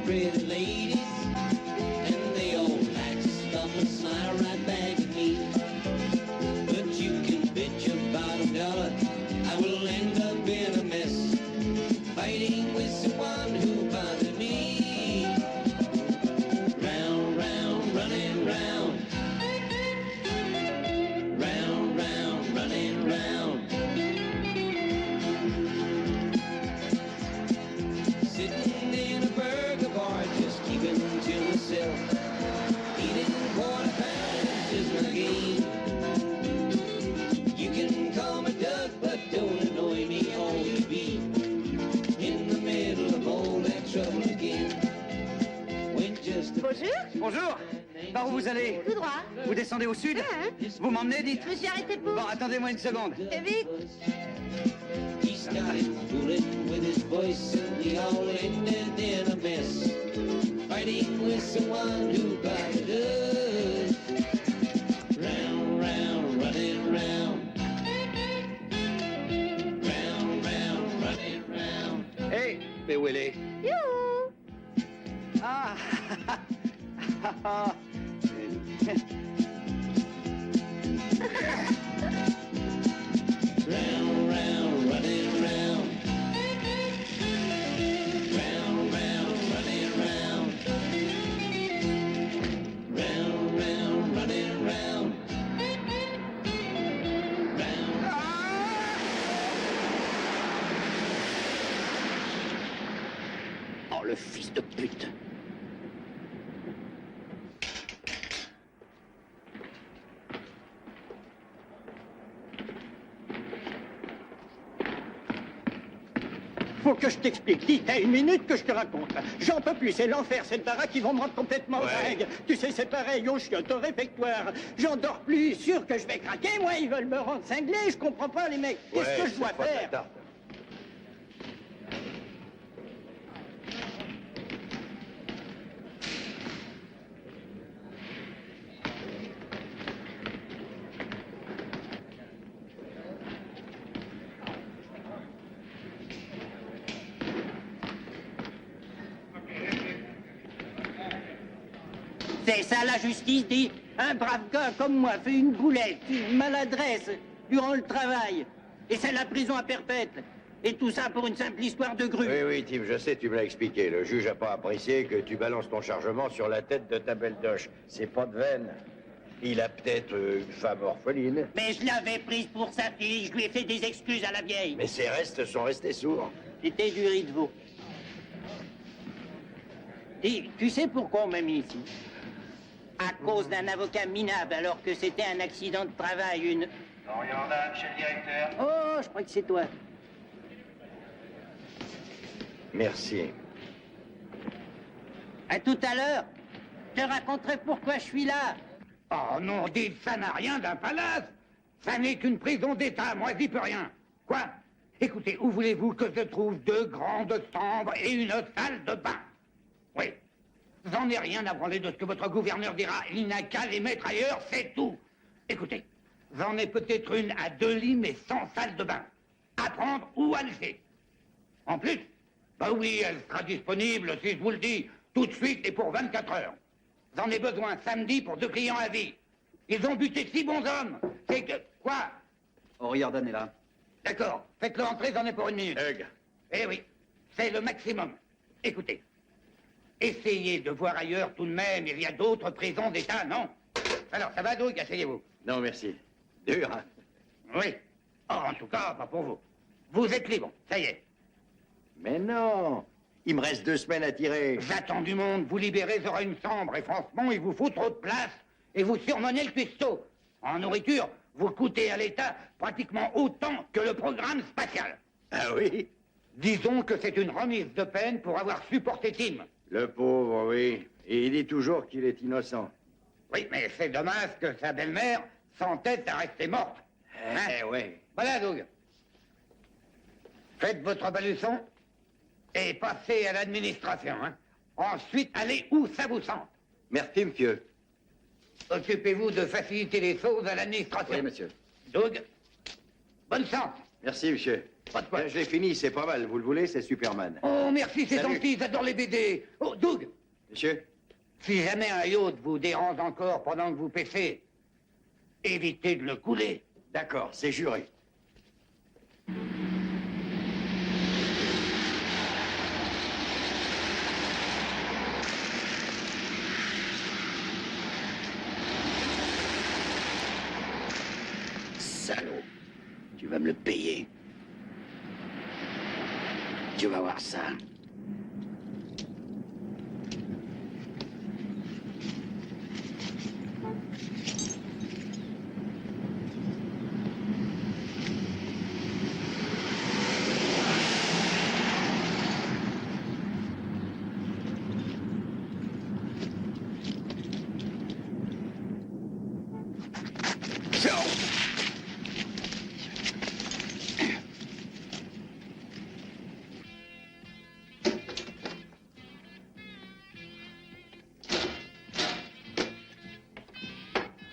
pretty ladies, and they all like to stop and smile right back at me. But you can bet your bottom dollar I will end up in a mess, fighting with someone who bothered me. Round, round, running round. Round, round, running round. Sitting in a burger bar, just keeping to myself. Eating quarter pounds is my game. You can call me Doug, but don't annoy me all to be in the middle of all that trouble again. When just a Bonjour. Bonjour. Par où vous allez? Tout droit. Vous descendez au sud? Vous m'emmenez, dites? Je me suis arrêté pour... Bon, attendez-moi une seconde. Vite. He started fooling with his voice and we all ended in a mess, fighting with someone who bothered us. Round, round, running round. Round, round, running round. Hey, mais où elle est? Youhou. Ah. Round, round, running round. Round, round, running round. Round, round, running round. Round. Oh, le fils de pute. Faut que je t'explique. Dis, t'as une minute que je te raconte. J'en peux plus, c'est l'enfer, cette baraque, ils vont me rendre complètement dingue. Tu sais, c'est pareil aux chiottes, au réfectoire. J'en dors plus, sûr que je vais craquer. Moi, ils veulent me rendre cinglé, je comprends pas, les mecs. Qu'est-ce que je dois faire? C'est ça la justice, dit. Un brave gars comme moi fait une boulette, une maladresse durant le travail. Et c'est la prison à perpète. Et tout ça pour une simple histoire de grue. Oui, oui, Tim, je sais, tu me l'as expliqué. Le juge n'a pas apprécié que tu balances ton chargement sur la tête de ta belle doche. C'est pas de veine. Il a peut-être une femme orpheline. Mais je l'avais prise pour sa fille, je lui ai fait des excuses à la vieille. Mais ses restes sont restés sourds. C'était du riz de veau. Dis, tu sais pourquoi on m'a mis ici? À cause d'un avocat minable, alors que c'était un accident de travail, une... Orianda, chez le directeur. Oh, je crois que c'est toi. Merci. À tout à l'heure. Je te raconterai pourquoi je suis là. Oh non, dites, ça n'a rien d'un palace. Ça n'est qu'une prison d'État, moi j'y peux rien. Quoi? Écoutez, où voulez-vous que je trouve 2 grandes chambres et une salle de bain? Oui. J'en ai rien à branler de ce que votre gouverneur dira. Il n'a qu'à les mettre ailleurs, c'est tout. Écoutez, j'en ai peut-être une à 2 lits, mais sans salle de bain. À prendre ou à laisser. En plus, bah oui, elle sera disponible, si je vous le dis, tout de suite et pour 24 heures. J'en ai besoin samedi pour 2 clients à vie. Ils ont buté 6 bons hommes. C'est que... Quoi? O'Riordan est là. D'accord. Faites-le entrer, j'en ai pour 1 minute. Hug. Eh oui, c'est le maximum. Écoutez, essayez de voir ailleurs tout de même. Il y a d'autres prisons d'État, non? Alors, ça va, Doug? Asseyez-vous. Non, merci. Dur, hein? Oui. Oh, en tout cas, pas pour vous. Vous êtes libre, ça y est. Mais non. Il me reste 2 semaines à tirer. J'attends du monde. Vous libérez, j'aurai une chambre. Et franchement, il vous faut trop de place. Et vous surmenez le cuistot. En nourriture, vous coûtez à l'État pratiquement autant que le programme spatial. Ah oui? Disons que c'est une remise de peine pour avoir supporté Tim. Le pauvre, oui. Et il dit toujours qu'il est innocent. Oui, mais c'est dommage que sa belle-mère s'entête à rester morte. Eh ouais. Voilà, Doug. Faites votre baluçon et passez à l'administration. Hein. Ensuite, allez où ça vous sente. Merci, monsieur. Occupez-vous de faciliter les choses à l'administration. Oui, monsieur. Doug, bonne chance. Merci, monsieur. Pas de quoi. Je l'ai fini, c'est pas mal. Vous le voulez, c'est Superman. Oh, merci, c'est Salut. gentil, j'adore les BD. Oh, Doug, Monsieur? si jamais un yacht vous dérange encore pendant que vous pêchez, évitez de le couler. D'accord, c'est juré. Salaud. Tu vas me le payer. Tu vas voir ça.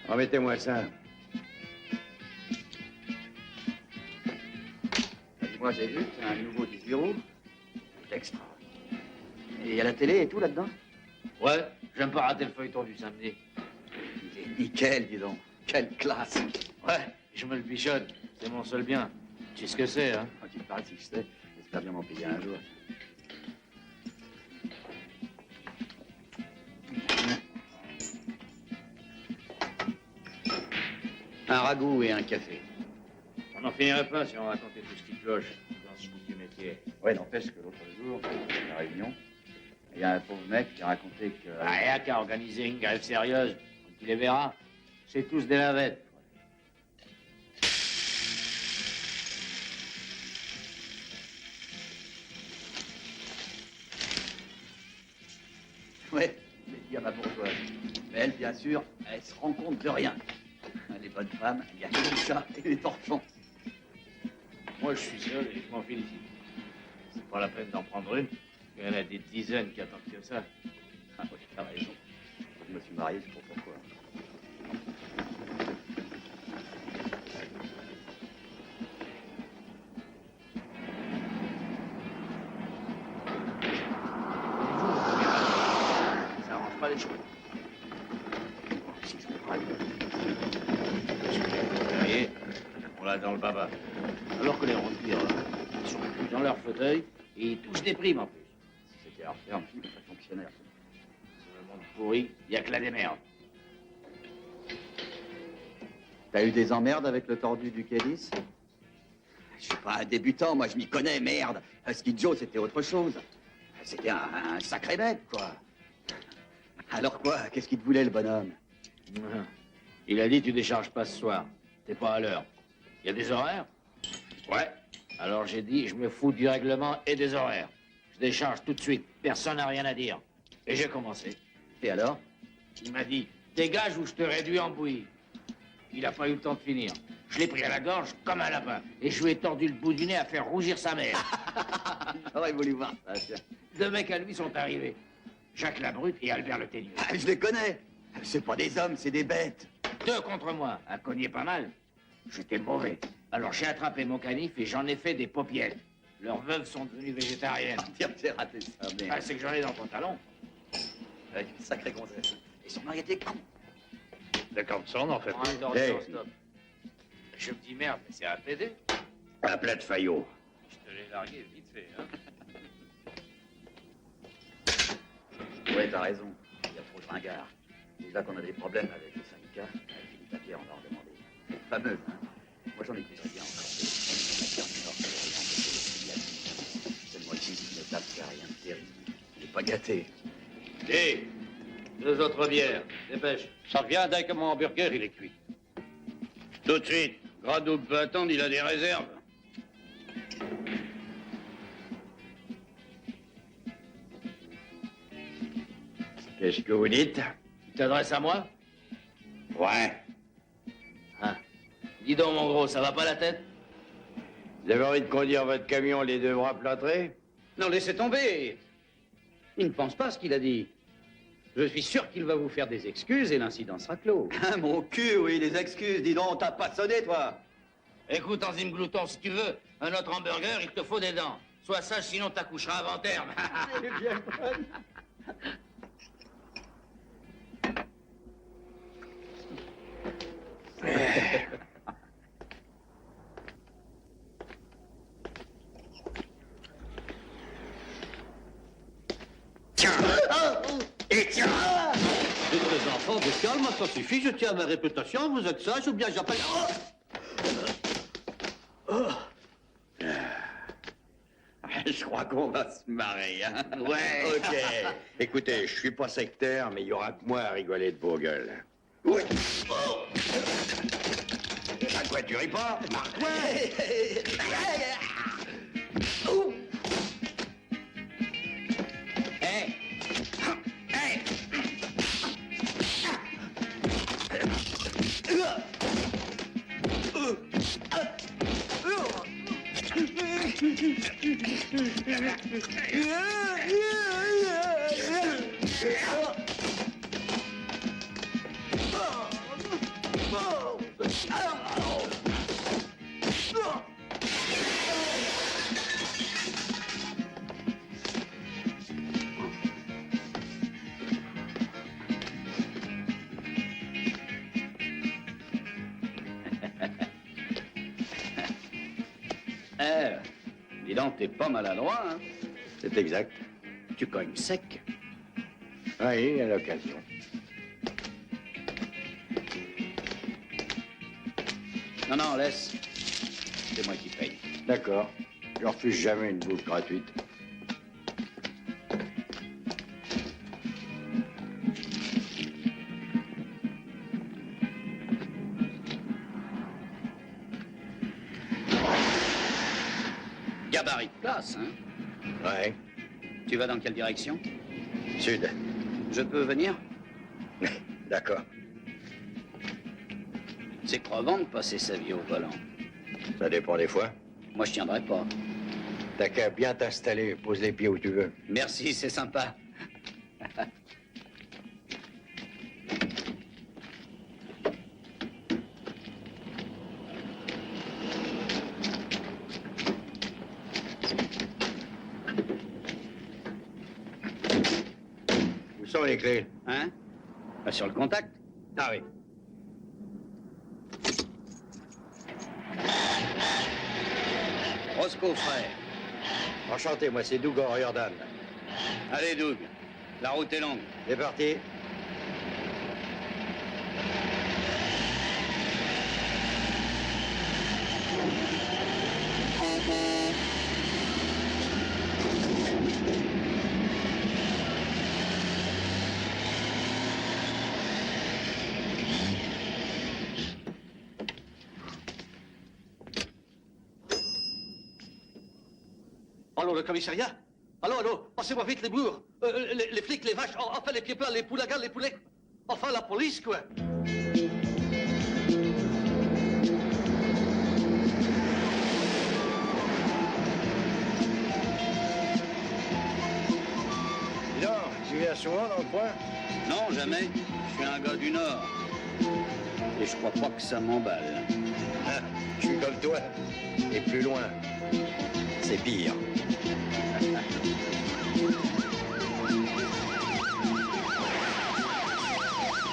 Remettez-moi ça. Moi, j'ai vu, c'est un nouveau 18 roues. C'est extra. Et il y a la télé et tout là-dedans? Ouais, j'aime pas rater le feuilleton du samedi. Il est nickel, dis donc. Quelle classe. Ouais, je me le bichonne, c'est mon seul bien. Tu sais ce que c'est, hein? Quand il parle, si je sais, j'espère bien m'en payer un jour. Un ragoût et un café. On n'en finirait pas si on racontait tout ce qui cloche dans ce bout du métier. Ouais, n'empêche que l'autre jour, à la réunion, il y a un pauvre mec qui a raconté que... Rien qu'à organiser une grève sérieuse, tu les verras, c'est tous des lavettes. Ouais, j'ai dit à ma bourgeoise. Mais elle, bien sûr, elle se rend compte de rien. Les bonnes femmes, il y a que ça et les torchons. Moi, je suis seul et je m'en félicite. C'est pas la peine d'en prendre une. Il y en a des dizaines qui attendent que ça. Ah oui, t'as raison. Je me suis marié, je sais pas pourquoi. Ça arrange pas les choses. Si je comprends. Vous voyez, on l'a dans le baba. Alors que les rentiers, ils sont plus dans leur fauteuil et ils touchent des primes en plus. Si c'était à refaire, ça fonctionnait. Sur le monde pourri, il n'y a que la démerde. T'as eu des emmerdes avec le tordu du Kélis? Je suis pas un débutant, moi je m'y connais, merde. Ski Joe, c'était autre chose. C'était un sacré bête, quoi. Alors quoi? Qu'est-ce qu'il te voulait, le bonhomme? Il a dit tu décharges pas ce soir. T'es pas à l'heure. Il y a des horaires? Ouais. Alors j'ai dit je me fous du règlement et des horaires. Je décharge tout de suite. Personne n'a rien à dire. Et j'ai commencé. Et alors? Il m'a dit dégage ou je te réduis en bouillie. Il a pas eu le temps de finir. Je l'ai pris à la gorge comme un lapin. Et je lui ai tordu le bout du nez à faire rougir sa mère. J'aurais voulu voir ça, tiens. Deux mecs à lui sont arrivés. Jacques Labrute et Albert Le Teigneux. Ah, je les connais. C'est pas des hommes, c'est des bêtes. Deux contre moi, à cogner pas mal. J'étais mauvais. Alors j'ai attrapé mon canif et j'en ai fait des paupiètes. Leurs veuves sont devenues végétariennes. Tiens, j'ai raté ça, Ah, merde. c'est que j'en ai dans le pantalon. Avec une sacrée gonzesse. Et son mari était con. De comme ça, on en fait plus. Hey. Stop. Je me dis merde, mais c'est un PD. Un plat de faillot. Je te l'ai largué vite fait, hein. Ouais, t'as raison. Il y a trop de ringards. Déjà qu'on a des problèmes avec les syndicats, avec Philippe Lapierre, on va en demander. Fameuse, hein. Moi, j'en ai plus rien encore. C'est moi qui me tape, c'est rien de terrible. J'ai pas gâté. Et deux autres bières, dépêche. Ça revient dès que mon hamburger, il est cuit. Tout de suite. Gradou peut attendre, il a des réserves. Qu'est-ce que vous dites? Tu t'adresses à moi? Ouais. Hein. Dis donc, mon gros, ça va pas la tête? Vous avez envie de conduire votre camion les deux bras plâtrés? Non, laissez tomber. Il ne pense pas ce qu'il a dit. Je suis sûr qu'il va vous faire des excuses et l'incident sera clos. Hein, mon cul, oui, des excuses. Dis donc, t'as pas sonné, toi. Écoute, enzyme glouton, si tu veux un autre hamburger, il te faut des dents. Sois sage, sinon t'accoucheras avant terme. Elle est bien bonne. Et tiens! Les enfants, de calme, ça suffit, je tiens à ma réputation, vous êtes sage ou bien j'appelle... Je crois qu'on va se marrer, hein. Ouais. Ok. Écoutez, je suis pas sectaire, mais il y aura que moi à rigoler de vos gueules. Oui. À quoi tu ris pas? Ouais. Hé! Hé! Dis donc, t'es pas maladroit, hein? C'est exact. Tu cognes sec. Oui, à l'occasion. Non, non, laisse. C'est moi qui paye. D'accord. Je refuse jamais une bouffe gratuite. Gabarit de place, hein? Ouais. Tu vas dans quelle direction? Sud. Je peux venir? D'accord. C'est crevant de passer sa vie au volant. Ça dépend des fois. Moi, je tiendrai pas. T'as qu'à bien t'installer, pose les pieds où tu veux. Merci, c'est sympa. Où sont les clés? Hein? Pas sur le contact? Ah oui. Roscoe, frère. Enchanté, moi c'est Doug O'Riordan. Allez, Doug. La route est longue. C'est parti. Allô, le commissariat? Allô, allô, passez-moi vite les bourgs. Les flics, les vaches, enfin les pieds plats, les poulagans, les poulets. Enfin la police, quoi. Dis donc, tu viens souvent dans le coin? Non, jamais. Je suis un gars du Nord. Et je crois pas que ça m'emballe. Ah, je suis comme toi. Et plus loin. C'est pire.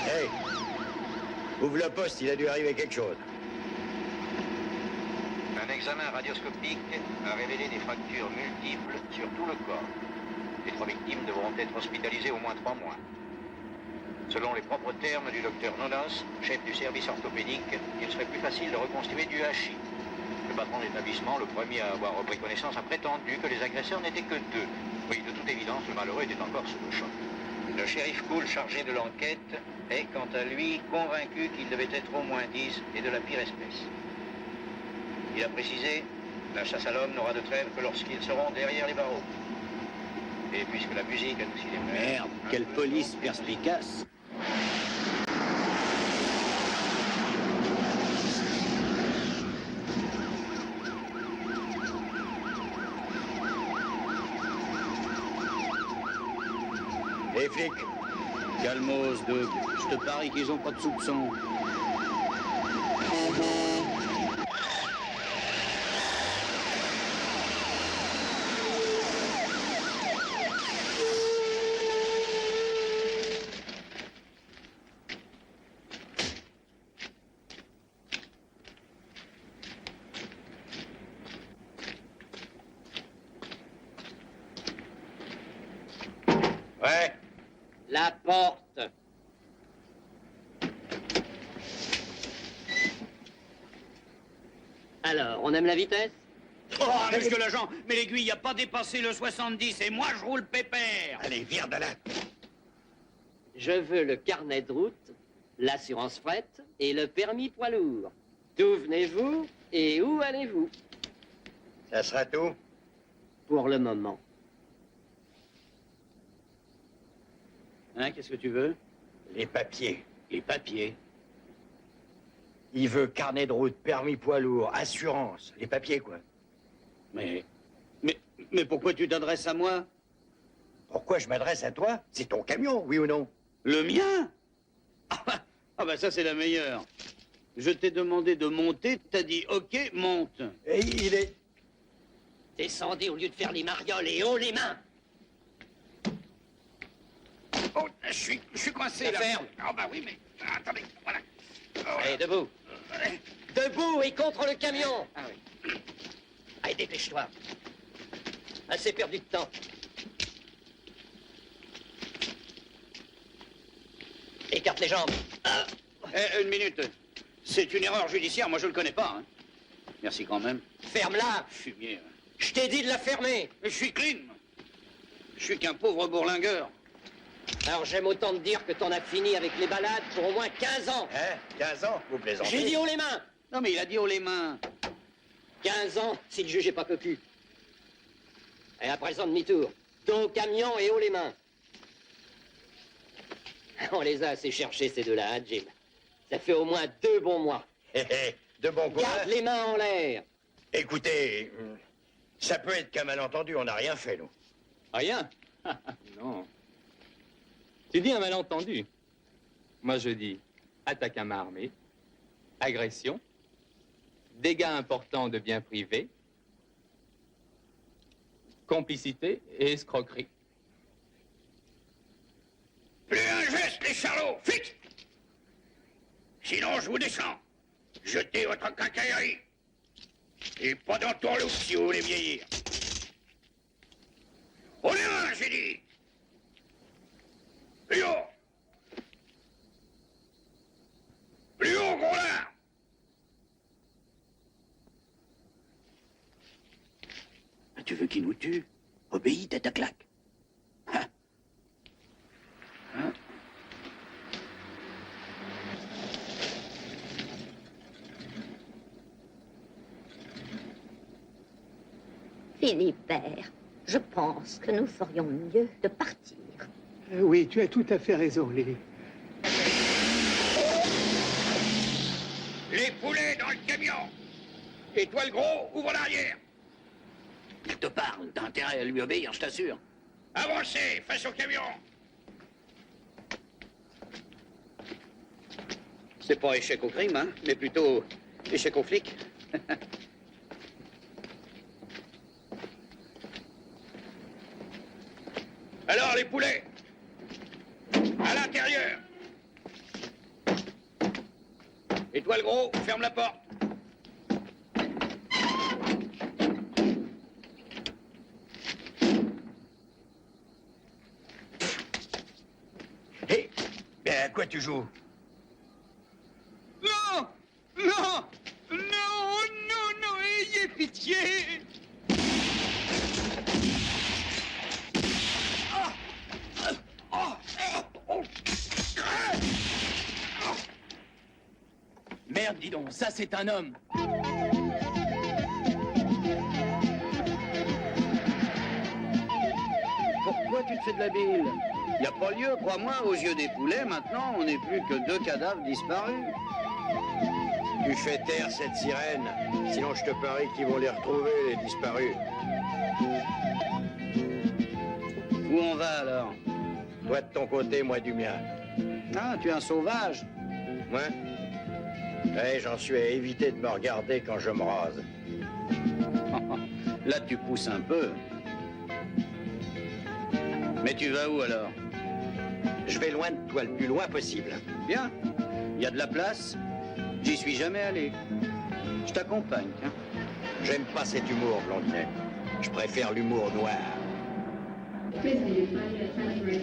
Hey! Ouvre le poste, il a dû arriver quelque chose. Un examen radioscopique a révélé des fractures multiples sur tout le corps. Les 3 victimes devront être hospitalisées au moins 3 mois. Selon les propres termes du docteur Nonos, chef du service orthopédique, il serait plus facile de reconstituer du hachis. Le patron de l'établissement, le premier à avoir repris connaissance, a prétendu que les agresseurs n'étaient que 2. Oui, de toute évidence, le malheureux était encore sous le choc. Le shérif Cool, chargé de l'enquête, est, quant à lui, convaincu qu'il devait être au moins 10 et de la pire espèce. Il a précisé, la chasse à l'homme n'aura de trêve que lorsqu'ils seront derrière les barreaux. Et puisque la musique a aussi des Merde, quelle police perspicace. Les flics, Calmos, Doug. Je te parie qu'ils ont pas de soupçons. La porte. Alors, on aime la vitesse? Oh, monsieur l'agent, mais l'aiguille n'a pas dépassé le 70 et moi je roule pépère. Allez, viens de là. Je veux le carnet de route, l'assurance fret et le permis poids lourd. D'où venez-vous et où allez-vous? Ça sera tout? Pour le moment. Hein, qu'est-ce que tu veux? Les papiers. Les papiers. Il veut carnet de route, permis poids lourd, assurance. Les papiers, quoi. Mais pourquoi tu t'adresses à moi? Pourquoi je m'adresse à toi? C'est ton camion, oui ou non? Le mien? Ah bah ça c'est la meilleure. Je t'ai demandé de monter, t'as dit ok, monte. Et il est... Descendez au lieu de faire les marioles et haut les mains. Oh, je suis coincé La là. ferme. Ah bah oui, mais attendez, voilà. Allez, debout. Debout et contre le camion. Ah oui. Allez, dépêche-toi. Assez perdu de temps. Écarte les jambes. Ah. Une minute. C'est une erreur judiciaire, moi je le connais pas. Hein. Merci quand même. Ferme-la. Fumier. Je t'ai dit de la fermer. Je suis clean. Je suis qu'un pauvre bourlingueur. Alors j'aime autant te dire que t'en as fini avec les balades pour au moins 15 ans. Hein? 15 ans? Vous plaisantez? J'ai dit haut les mains. Non mais il a dit haut les mains. 15 ans si le juge est pas cocu. Et à présent, demi-tour. Dos au camion et haut les mains. On les a assez cherchés, ces deux-là, hein, Jim? Ça fait au moins 2 bons mois. De bon coin. Garde les mains en l'air. Écoutez, ça peut être qu'un malentendu, on n'a rien fait, nous. Rien? Non. Tu dis un malentendu. Moi, je dis attaque à main armée, agression, dégâts importants de biens privés, complicité et escroquerie. Plus un geste, les charlots, vite! Sinon, je vous descends. Jetez votre quincaillerie. Et pas dans ton loup si vous voulez vieillir. On est un, j'ai dit. Plus haut. Plus haut, gros lard. Tu veux qu'il nous tue? Obéis, tête à claque. Hein? Hein? Philibert, je pense que nous ferions mieux de partir. Oui, tu as tout à fait raison, Lily. Les poulets dans le camion. Et toi, le gros, ouvre l'arrière. Il te parle, t'as intérêt à lui obéir, je t'assure. Avancez, face au camion. C'est pas échec au crime, hein, mais plutôt échec aux flics. Alors, les poulets, à l'intérieur. Et toi, le gros, ferme la porte. Hé, mais à quoi tu joues? Non! Non! Non! Non! Non! Ayez pitié! Merde, dis donc, ça c'est un homme. Pourquoi tu te fais de la bile? Y a pas lieu, crois-moi, aux yeux des poulets, maintenant, on n'est plus que 2 cadavres disparus. Tu fais taire cette sirène, sinon je te parie qu'ils vont les retrouver, les disparus. Où on va, alors? Toi de ton côté, moi du mien. Ah, tu es un sauvage. Moi? Ouais, j'en suis à éviter de me regarder quand je me rase. Là, tu pousses un peu. Mais tu vas où, alors? Je vais loin de toi, le plus loin possible. Bien. Il y a de la place. J'y suis jamais allé. Je t'accompagne, tiens. J'aime pas cet humour, Blondinet. Je préfère l'humour noir. Please identify the transfer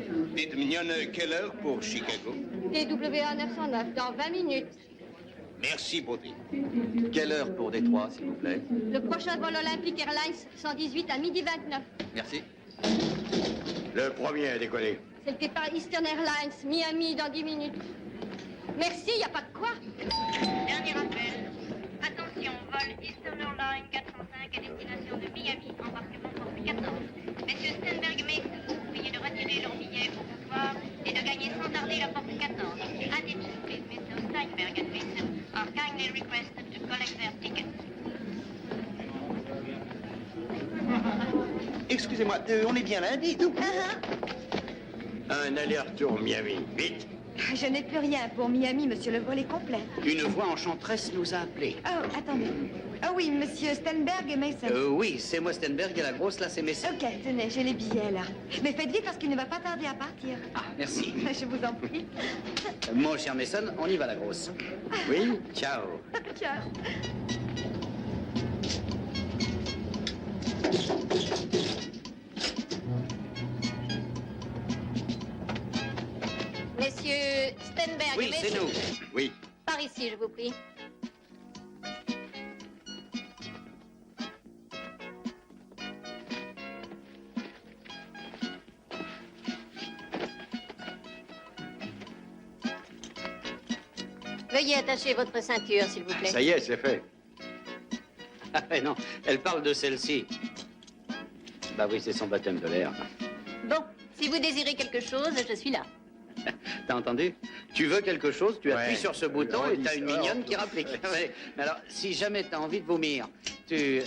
to Dites mignonne, quelle heure pour Chicago? TWA 909, dans 20 minutes. Merci, Baudry. Quelle heure pour Détroit, s'il vous plaît? Le prochain vol Olympic Airlines 118 à midi 29. Merci. Le premier à décoller. C'est le départ Eastern Airlines, Miami, dans 10 minutes. Merci, y a pas de quoi. Dernier appel. Attention, vol Eastern Airlines 405 à destination de Miami, embarquement porte 14. Messieurs Stenberg et Mason, priez de retirer leurs billets au comptoir et de gagner sans tarder la porte 14. Attention, please, Mr. Steinberg and Mason are kindly requested to collect their tickets. Excusez-moi, on est bien lundi, nous. Un aller-retour Miami. Vite. Je n'ai plus rien pour Miami, monsieur, le vol est complet. Une voix enchanteresse nous a appelés. Oh, attendez. Ah oui, monsieur Stenberg et Mason. Oui, c'est moi Stenberg et la grosse, là, c'est Mason. Ok, tenez, j'ai les billets, là. Mais faites vite parce qu'il ne va pas tarder à partir. Ah, merci. Je vous en prie. Mon cher Mason, on y va, la grosse. Oui, ciao. Ciao. Messieurs Stenberg Oui, et Mason. c'est nous. Oui. Par ici, je vous prie. Veuillez attacher votre ceinture, s'il vous plaît. Ça y est, c'est fait. Ah, mais non, elle parle de celle-ci. Bah oui, c'est son baptême de l'air. Bon, si vous désirez quelque chose, je suis là. T'as entendu? Tu veux quelque chose, tu appuies Ouais. sur ce bouton et t'as une Alors, mignonne qui rapplique. Ouais. Mais alors, si jamais t'as envie de vomir, tu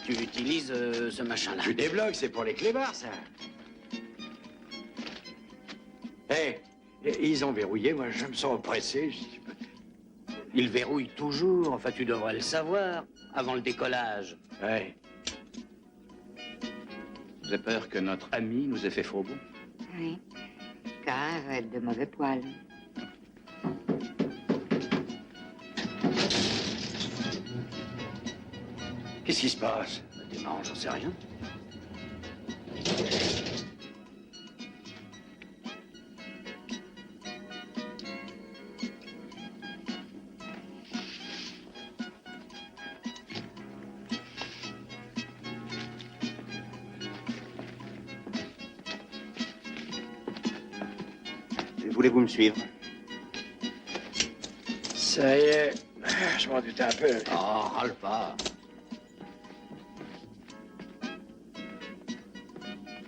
utilises ce machin-là. Tu débloques, c'est pour les clébards, ça. Hé, ils ont verrouillé, moi je me sens oppressé. Ils verrouillent toujours, enfin tu devrais le savoir, avant le décollage. Ouais. J'ai peur que notre ami nous ait fait faux bon. Oui, car elle de mauvais poils. Qu'est-ce qui se passe? T'es marrant, j'en sais rien. Voulez-vous me suivre? Ça y est, je m'en doutais un peu. Oh, râle pas.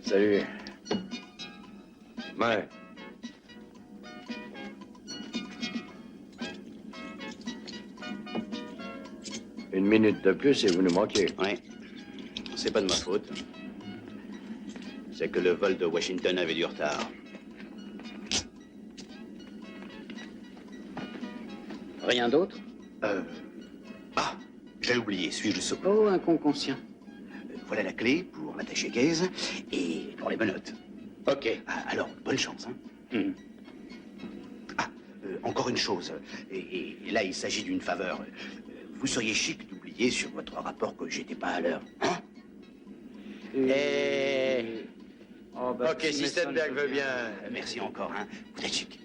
Salut. Ouais. Une minute de plus et vous nous manquez. Oui. C'est pas de ma faute. C'est que le vol de Washington avait du retard. Rien d'autre? Ah, j'ai oublié, suis-je le sot? Oh, un con conscient. Voilà la clé pour l'attacher caisse et pour les menottes. Ok. Alors, bonne chance, hein? Encore une chose. Et là, il s'agit d'une faveur. Vous seriez chic d'oublier sur votre rapport que j'étais pas à l'heure, hein? Ok, si Stenberg veut bien. Merci encore, hein? Vous êtes chic.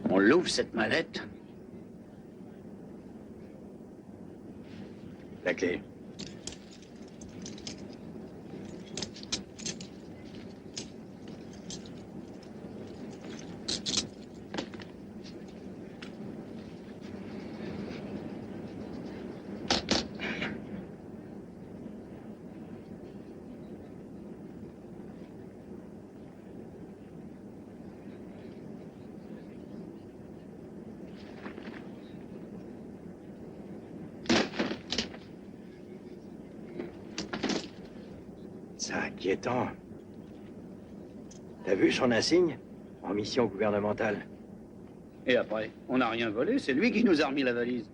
On l'ouvre, cette mallette. La clé. C'est inquiétant. T'as vu son insigne? En mission gouvernementale. Et après, on n'a rien volé, c'est lui qui nous a remis la valise.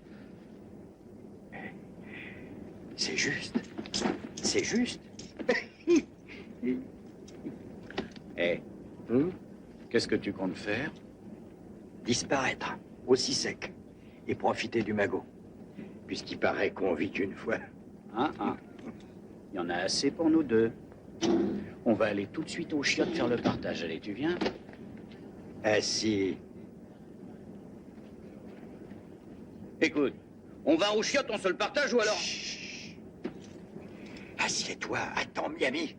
C'est juste. C'est juste. Eh, qu'est-ce que tu comptes faire? Disparaître, aussi sec, et profiter du magot. Puisqu'il paraît qu'on vit qu'une fois. Il y en a assez pour nous deux. On va aller tout de suite au chiottes faire le partage. Allez, tu viens? Ah si. Écoute, on va au chiottes, on se le partage ou alors? Assieds-toi, attends Miami.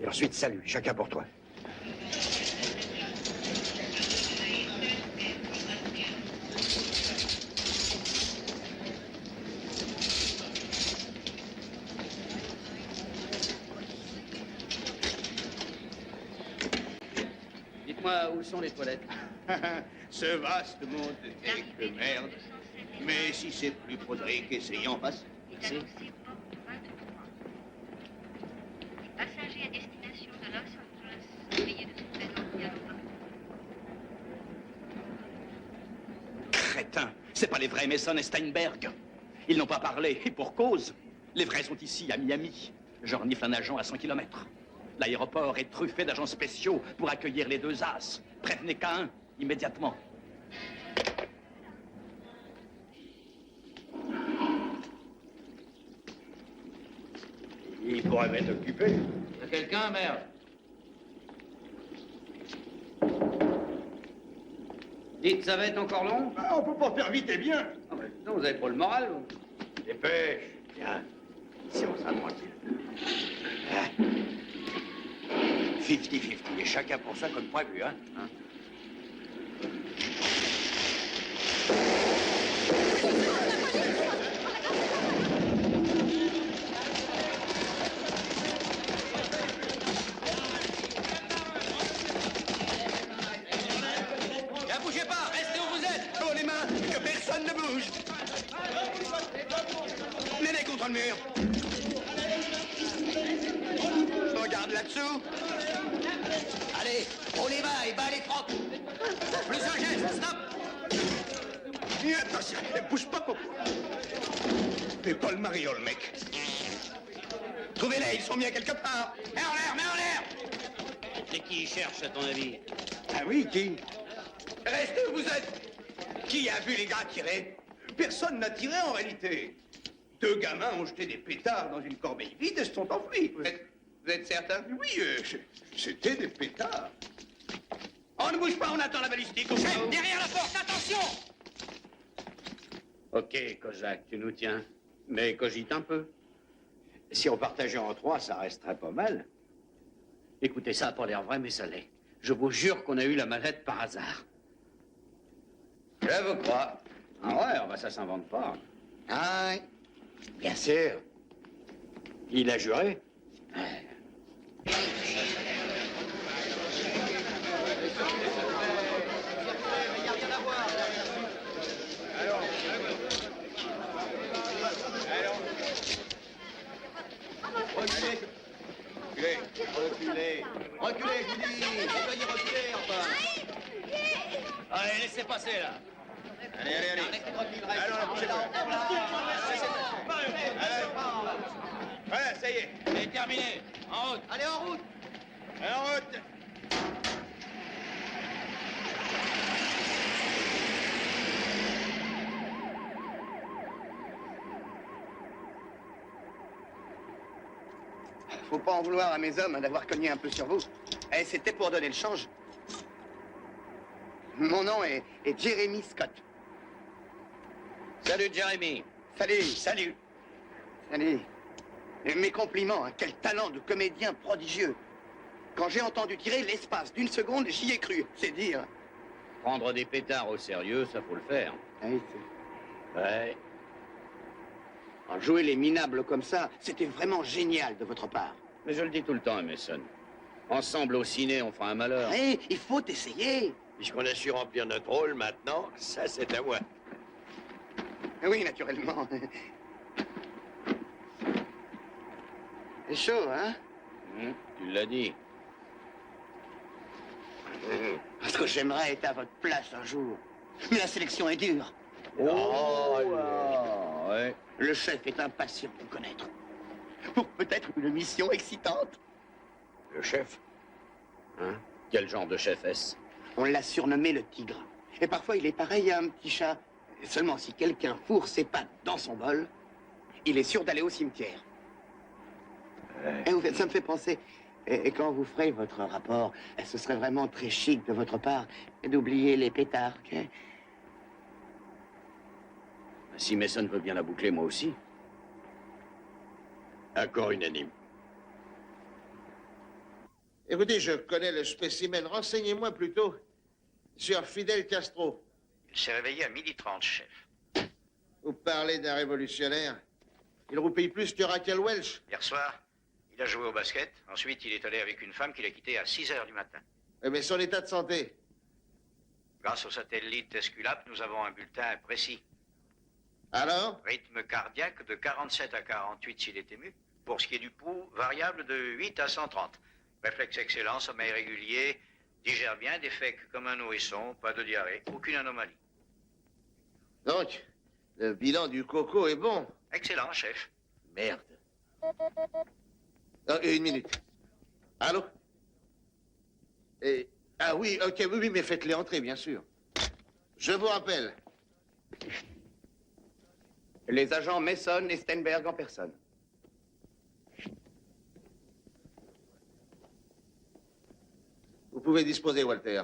Et ensuite, salut, chacun pour toi. Dites-moi, où sont les toilettes? Ce vaste monde est que merde. Mais si c'est plus Podrick, essayons en face. Passagers à destination de Los Angeles, veuillez de se présenter à l'endroit. Crétin, c'est pas les vrais Mason et Steinberg. Ils n'ont pas parlé, et pour cause. Les vrais sont ici, à Miami. Je renifle un agent à 100 km. L'aéroport est truffé d'agents spéciaux pour accueillir les deux as. Prévenez qu'un, immédiatement. Il pourrait m'être occupé. T'as quelqu'un, merde? Dites, ça va être encore long? On peut pas faire vite et bien. Non, vous avez pas le moral, vous? Dépêche. Viens. Ici, on sera tranquille. 50-50, et chacun pour ça comme prévu, hein? Ne bougez pas, restez où vous êtes. Haut les mains, que personne ne bouge. Néné contre le mur. Regarde là-dessous. Allez, haut les mains et bas les frocs. Plus un geste, stop. Attention, bouge pas, Popo. Fais pas le mariole, mec. Trouvez-les, ils sont bien quelque part. Mets en l'air, mets en l'air. C'est qui cherche, à ton avis? Ah oui, qui? Restez où vous êtes. Qui a vu les gars tirer? Personne n'a tiré en réalité. Deux gamins ont jeté des pétards dans une corbeille vide et se sont enfuis. Vous êtes certain? Oui, c'était des pétards. On ne bouge pas, on attend la balistique. Chef, derrière la porte, attention! Ok, Kozak, tu nous tiens. Mais cogite un peu. Si on partageait en trois, ça resterait pas mal. Écoutez, ça n'a pas l'air vrai, mais ça l'est. Je vous jure qu'on a eu la mallette par hasard. Je vous crois. Ah ouais, bah ça s'invente pas. Ah, bien sûr. Il a juré. Reculez, reculez, je vous dis. Soyez reculés, enfin. Allez, laissez passer, là. Allez, allez, allez. Arrêtez de reculer. Alors, bougez pas. Voilà, ça y est. C'est terminé. En route. Allez, en route. En route. Faut pas en vouloir à mes hommes hein, d'avoir cogné un peu sur vous. Eh, c'était pour donner le change. Mon nom est Jeremy Scott. Salut, Jeremy. Salut, salut. Salut. Et mes compliments, hein, quel talent de comédien prodigieux. Quand j'ai entendu tirer, l'espace d'une seconde, j'y ai cru, c'est dire. Prendre des pétards au sérieux, ça faut le faire. Oui, Ouais. jouer les minables comme ça, c'était vraiment génial de votre part. Mais je le dis tout le temps, Mason. Ensemble au ciné, on fera un malheur. Eh, il faut essayer. Puisqu'on a su remplir notre rôle maintenant, ça c'est à moi. Oui, naturellement. C'est chaud, hein? Tu l'as dit. Parce que j'aimerais être à votre place un jour. Mais la sélection est dure. Ouais. Le chef est impatient de vous connaître. Pour peut-être une mission excitante. Le chef? Hein? Quel genre de chef est-ce? On l'a surnommé le tigre. Et parfois, il est pareil à un petit chat. Seulement, si quelqu'un fourre ses pattes dans son bol, il est sûr d'aller au cimetière. Et vous faites, ça me fait penser. Et quand vous ferez votre rapport, ce serait vraiment très chic de votre part d'oublier les pétards, ok? Si Mason veut bien la boucler, moi aussi. Accord unanime. Écoutez, je connais le spécimen. Renseignez-moi plutôt sur Fidel Castro. Il s'est réveillé à 12h30, chef. Vous parlez d'un révolutionnaire. Il roupille plus que Raquel Welch. Hier soir, il a joué au basket. Ensuite, il est allé avec une femme qu'il a quittée à 6h du matin. Mais son état de santé? Grâce au satellite Esculape, nous avons un bulletin précis. Alors? Rythme cardiaque de 47 à 48 s'il est ému. Pour ce qui est du pouls, variable de 8 à 130. Réflexe excellent, sommeil régulier, digère bien, défèque comme un nourrisson, pas de diarrhée, aucune anomalie. Donc, le bilan du coco est bon. Excellent, chef. Merde. Une minute. Allô? Ah oui, ok, oui, mais faites-les entrer, bien sûr. Je vous rappelle. Les agents Mason et Steinberg en personne. Vous pouvez disposer, Walter.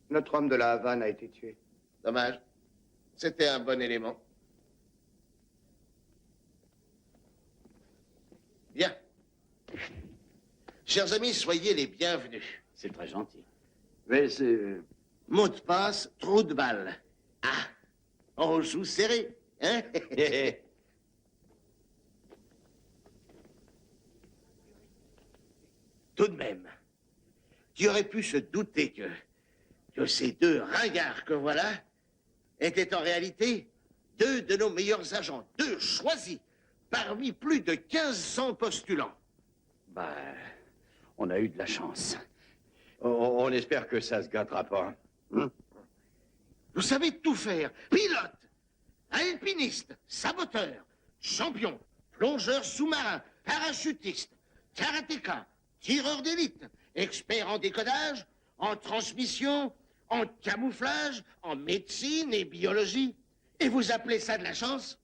Notre homme de la Havane a été tué. Dommage. C'était un bon élément. Bien. Chers amis, soyez les bienvenus. C'est très gentil. Mais c'est... Mot de passe, trou de balle. Ah, on joue serré, hein? Tout de même, qui aurait pu se douter que ces deux ringards que voilà étaient en réalité deux de nos meilleurs agents, deux choisis parmi plus de 1500 postulants. Bah, on a eu de la chance. On espère que ça se gâtera pas. Vous savez tout faire. Pilote, alpiniste, saboteur, champion, plongeur sous-marin, parachutiste, karatéka, tireur d'élite, expert en décodage, en transmission, en camouflage, en médecine et biologie. Et vous appelez ça de la chance?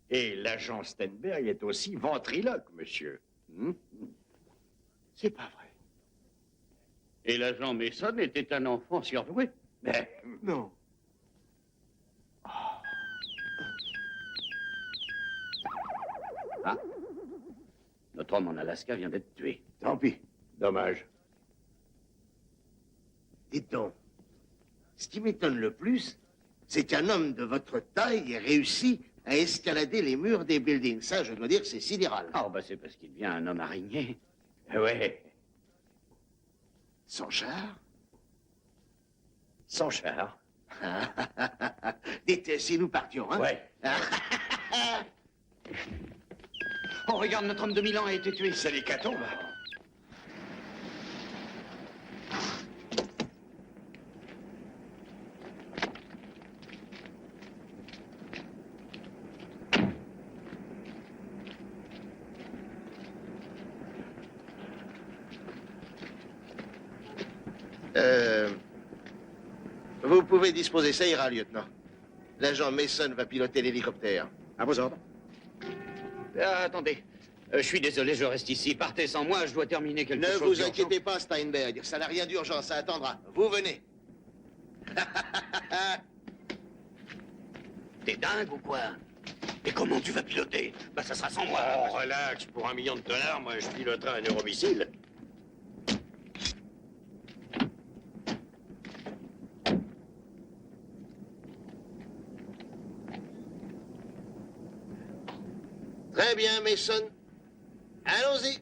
Et l'agent Steinberg est aussi ventriloque, monsieur. C'est pas vrai. Et l'agent Mason était un enfant surdoué. Mais non. Ah. Notre homme en Alaska vient d'être tué. Tant pis. Dommage. Dites donc, ce qui m'étonne le plus, c'est qu'un homme de votre taille ait réussi à escalader les murs des buildings. Ça, je dois dire que c'est sidéral. Ah, bah c'est parce qu'il devient un homme araignée. Ouais. Sans char? Sans char. Dites, si nous partions, hein? Ouais. Oh, regarde, notre homme de Milan a été tué. C'est l'hécatombe. Vous pouvez disposer, ça ira, lieutenant. L'agent Mason va piloter l'hélicoptère. À vos ordres. Attendez, je suis désolé, je reste ici. Partez sans moi, je dois terminer quelque chose. Ne vous inquiétez pas, Steinberg. Ça n'a rien d'urgent, ça attendra. Vous venez. T'es dingue ou quoi? Et comment tu vas piloter? Bah, ça sera sans moi. Oh, relax. Pour $1 million, moi, je piloterai un euromissile. Très bien, Mason. Allons-y.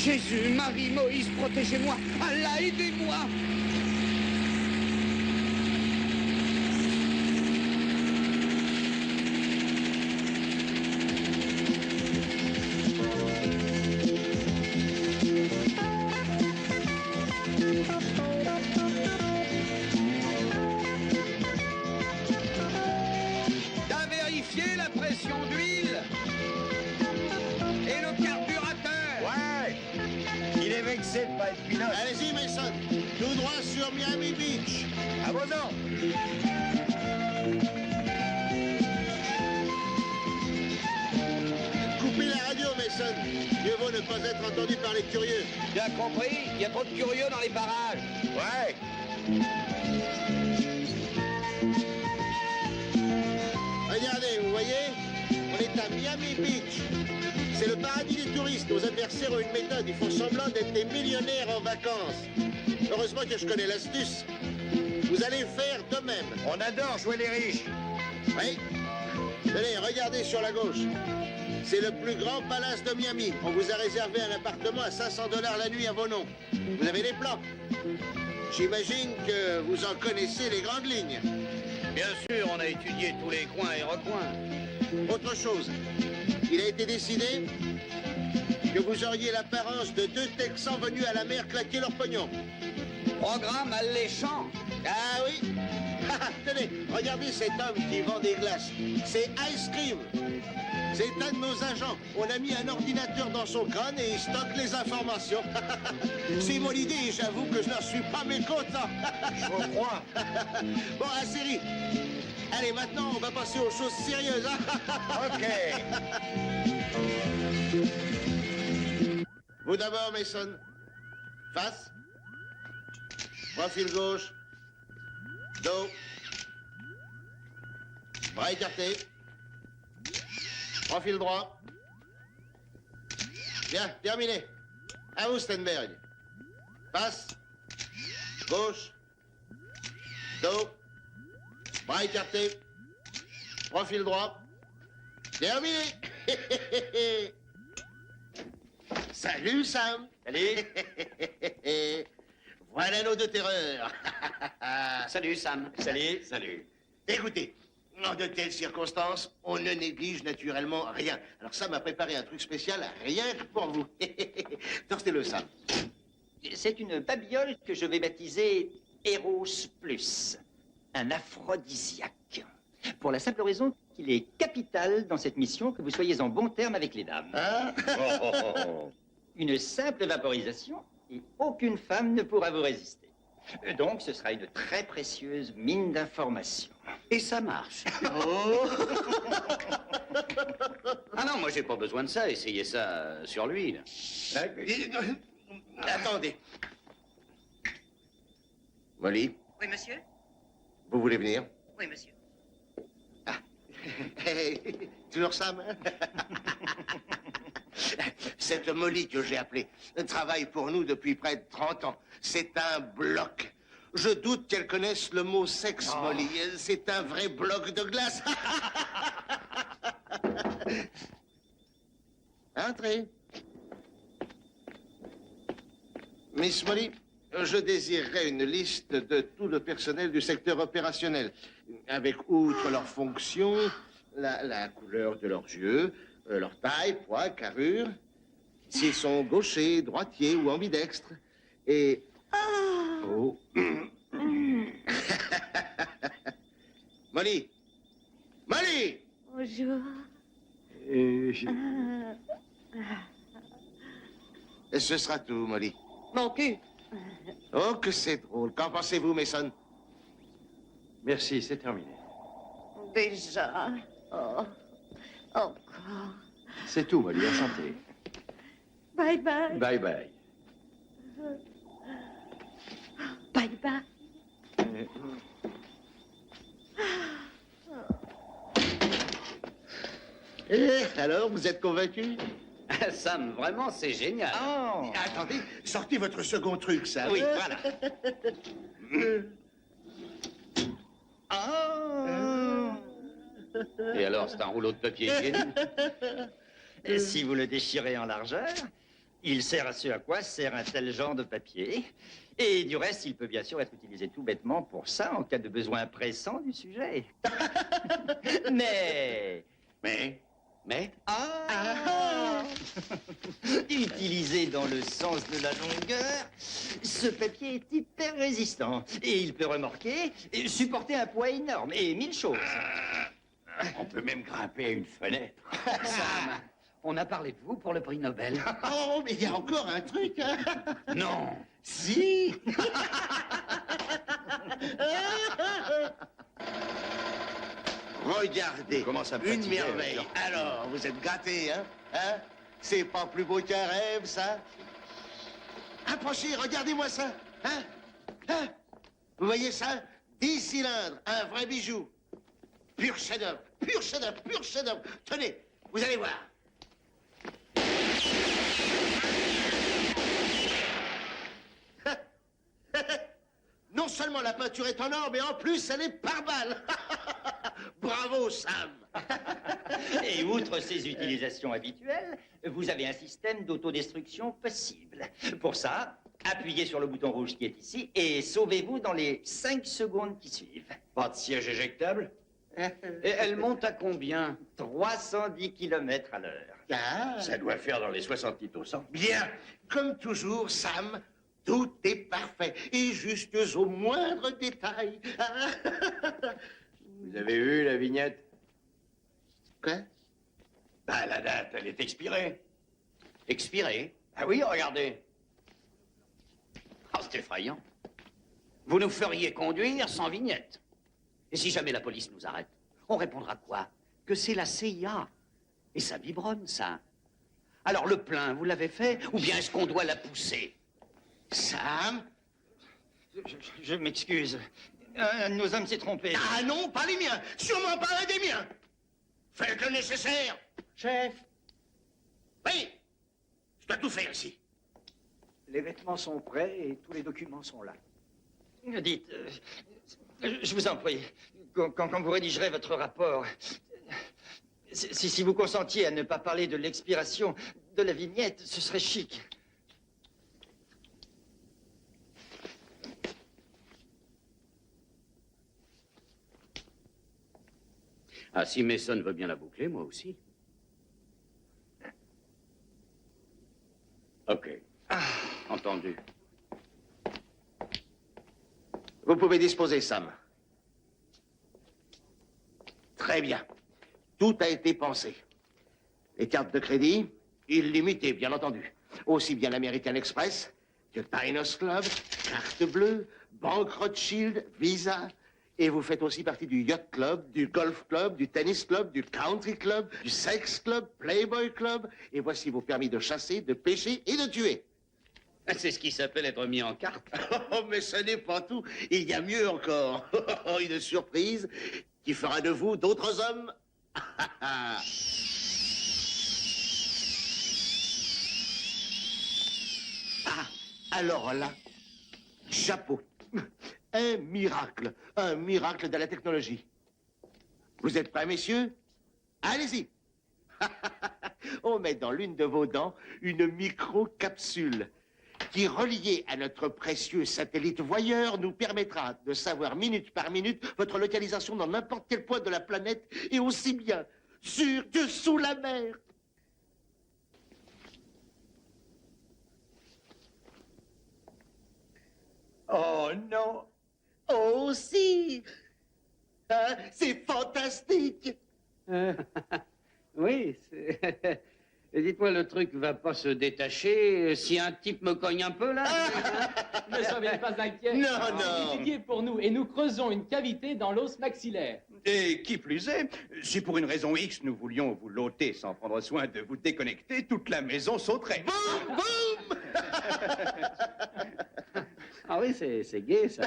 Jésus, Marie, Moïse, protégez-moi. Allah, aidez-moi. T'as vérifié la pression d'huile et le carburateur? Ouais. Il est vexé de pas être pilote. Allez-y, Mason. Tout droit sur Miami Beach. À vos ordres. Coupez la radio, Mason. Mieux vaut ne pas être entendu par les curieux. Bien compris, il y a trop de curieux dans les parages. Ouais. Regardez, vous voyez? On est à Miami Beach. C'est le paradis des touristes. Nos adversaires ont une méthode. Ils font semblant d'être des millionnaires en vacances. Heureusement que je connais l'astuce. Vous allez faire de même. On adore jouer les riches. Oui. Tenez, regardez sur la gauche. C'est le plus grand palace de Miami. On vous a réservé un appartement à 500 $ la nuit à vos noms. Vous avez les plans. J'imagine que vous en connaissez les grandes lignes. Bien sûr, on a étudié tous les coins et recoins. Autre chose, il a été décidé que vous auriez l'apparence de 2 Texans venus à la mer claquer leur pognon. Programme alléchant. Ah oui. Tenez, regardez cet homme qui vend des glaces. C'est Ice Cream. C'est un de nos agents. On a mis un ordinateur dans son crâne et il stocke les informations. C'est mon idée et j'avoue que je n'en suis pas mécontent. Je vous crois. Bon, la série. Allez, maintenant, on va passer aux choses sérieuses. OK. Vous d'abord, Mason. Face. Profil gauche. Dos. Bras écartés. Profil droit. Bien, terminé. À vous, Stenberg. Face. Gauche. Dos. Bras écartés. Profil droit. Terminé. Salut, Sam. Salut. Voilà nos 2 terreurs. Salut, Sam. Salut. Salut. Écoutez, en de telles circonstances, on ne néglige naturellement rien. Alors Sam m'a préparé un truc spécial, rien que pour vous. Torstez-le, Sam. C'est une babiole que je vais baptiser Eros Plus, un aphrodisiaque. Pour la simple raison qu'il est capital dans cette mission que vous soyez en bon terme avec les dames. Hein? Une simple vaporisation et aucune femme ne pourra vous résister. Donc, ce sera une très précieuse mine d'informations. Et ça marche. Ah non, moi j'ai pas besoin de ça. Essayez ça sur lui. Là. Attendez. Molly, Oui, monsieur? vous voulez venir? Oui, monsieur. Toujours Sam? Cette Molly que j'ai appelée travaille pour nous depuis près de 30 ans. C'est un bloc. Je doute qu'elle connaisse le mot sexe, Molly. C'est un vrai bloc de glace. Entrez. Miss Molly, je désirerais une liste de tout le personnel du secteur opérationnel, avec outre leurs fonctions, la couleur de leurs yeux, leur taille, poids, carrure, s'ils sont gauchers, droitiers ou ambidextres, et... Oh. Molly! Molly! Bonjour. Et ce sera tout, Molly. Mon cul. Oh, que c'est drôle. Qu'en pensez-vous, Mason? Merci, c'est terminé. Déjà. Oh. Encore. C'est tout, Molly. Enchanté. Bye bye. Bye bye. Bye bye. Eh, alors, vous êtes convaincu? Sam, vraiment, c'est génial. Oh. Attendez, sortez votre second truc, ça. Oui, voilà. Et alors, c'est un rouleau de papier hygiénique? Et si vous le déchirez en largeur, Il sert à ce à quoi sert un tel genre de papier. Et du reste, il peut bien sûr être utilisé tout bêtement pour ça, en cas de besoin pressant du sujet. Mais... Utilisé dans le sens de la longueur, ce papier est hyper résistant. Et il peut remorquer, et supporter un poids énorme, et 1000 choses. On peut même grimper à une fenêtre. Sam, on a parlé de vous pour le prix Nobel. Oh, mais il y a encore un truc, hein? Non. Si. Regardez, une merveille. Alors, vous êtes gâtés, hein? C'est pas plus beau qu'un rêve, ça? Approchez, regardez-moi ça. Vous voyez ça? 10 cylindres, un vrai bijou. Pur chef-d'œuvre, pur chef-d'œuvre, pur chef-d'œuvre. Tenez, vous allez voir. Non seulement la peinture est en or, mais en plus, elle est par balle. Bravo, Sam. Et outre ces utilisations habituelles, vous avez un système d'autodestruction possible. Pour ça, appuyez sur le bouton rouge qui est ici et sauvez-vous dans les 5 secondes qui suivent. Pas de siège éjectable? Et elle monte à combien? 310 km à l'heure. Ça doit faire dans les 60 litres au 100. Bien, comme toujours, Sam, tout est parfait et juste au moindre détail. Vous avez vu la vignette? Quoi? Bah, la date, elle est expirée. Expiré? Ah oui, regardez. Oh, c'est effrayant. Vous nous feriez conduire sans vignette. Et si jamais la police nous arrête, on répondra quoi? Que c'est la CIA. Et ça biberonne, ça. Alors le plein, vous l'avez fait? Ou bien est-ce qu'on doit la pousser? Sam? Je m'excuse. Un de nos hommes s'est trompé. Ah non, pas les miens. Sûrement pas un des miens. Faites le nécessaire. Chef. Oui. Je dois tout faire ici. Les vêtements sont prêts et tous les documents sont là. Dites, je vous en prie, quand vous rédigerez votre rapport, si vous consentiez à ne pas parler de l'expiration de la vignette, ce serait chic. Ah, si Mason veut bien la boucler, moi aussi. OK. Entendu. Vous pouvez disposer, Sam. Très bien. Tout a été pensé. Les cartes de crédit, illimitées, bien entendu. Aussi bien l'American Express que Diners Club, carte bleue, Banque Rothschild, Visa. Et vous faites aussi partie du Yacht Club, du Golf Club, du Tennis Club, du Country Club, du Sex Club, Playboy Club. Et voici vos permis de chasser, de pêcher et de tuer. C'est ce qui s'appelle être mis en carte. Oh, mais ce n'est pas tout. Il y a mieux encore. Une surprise qui fera de vous d'autres hommes. Alors là, chapeau. Un miracle de la technologie. Vous êtes prêts, messieurs? Allez-y. On met dans l'une de vos dents une micro-capsule qui, reliée à notre précieux satellite voyeur, nous permettra de savoir minute par minute votre localisation dans n'importe quel point de la planète et aussi bien sur que sous la mer. Oh non! Oh si! Hein, c'est fantastique! Oui, et dites-moi, le truc va pas se détacher si un type me cogne un peu, là? Ne soyez pas inquiet. Non, C'est étudié pour nous et nous creusons une cavité dans l'os maxillaire. Et qui plus est, si pour une raison X nous voulions vous l'ôter sans prendre soin de vous déconnecter, toute la maison sauterait. Boum, boum! Ah oui, c'est gai, ça.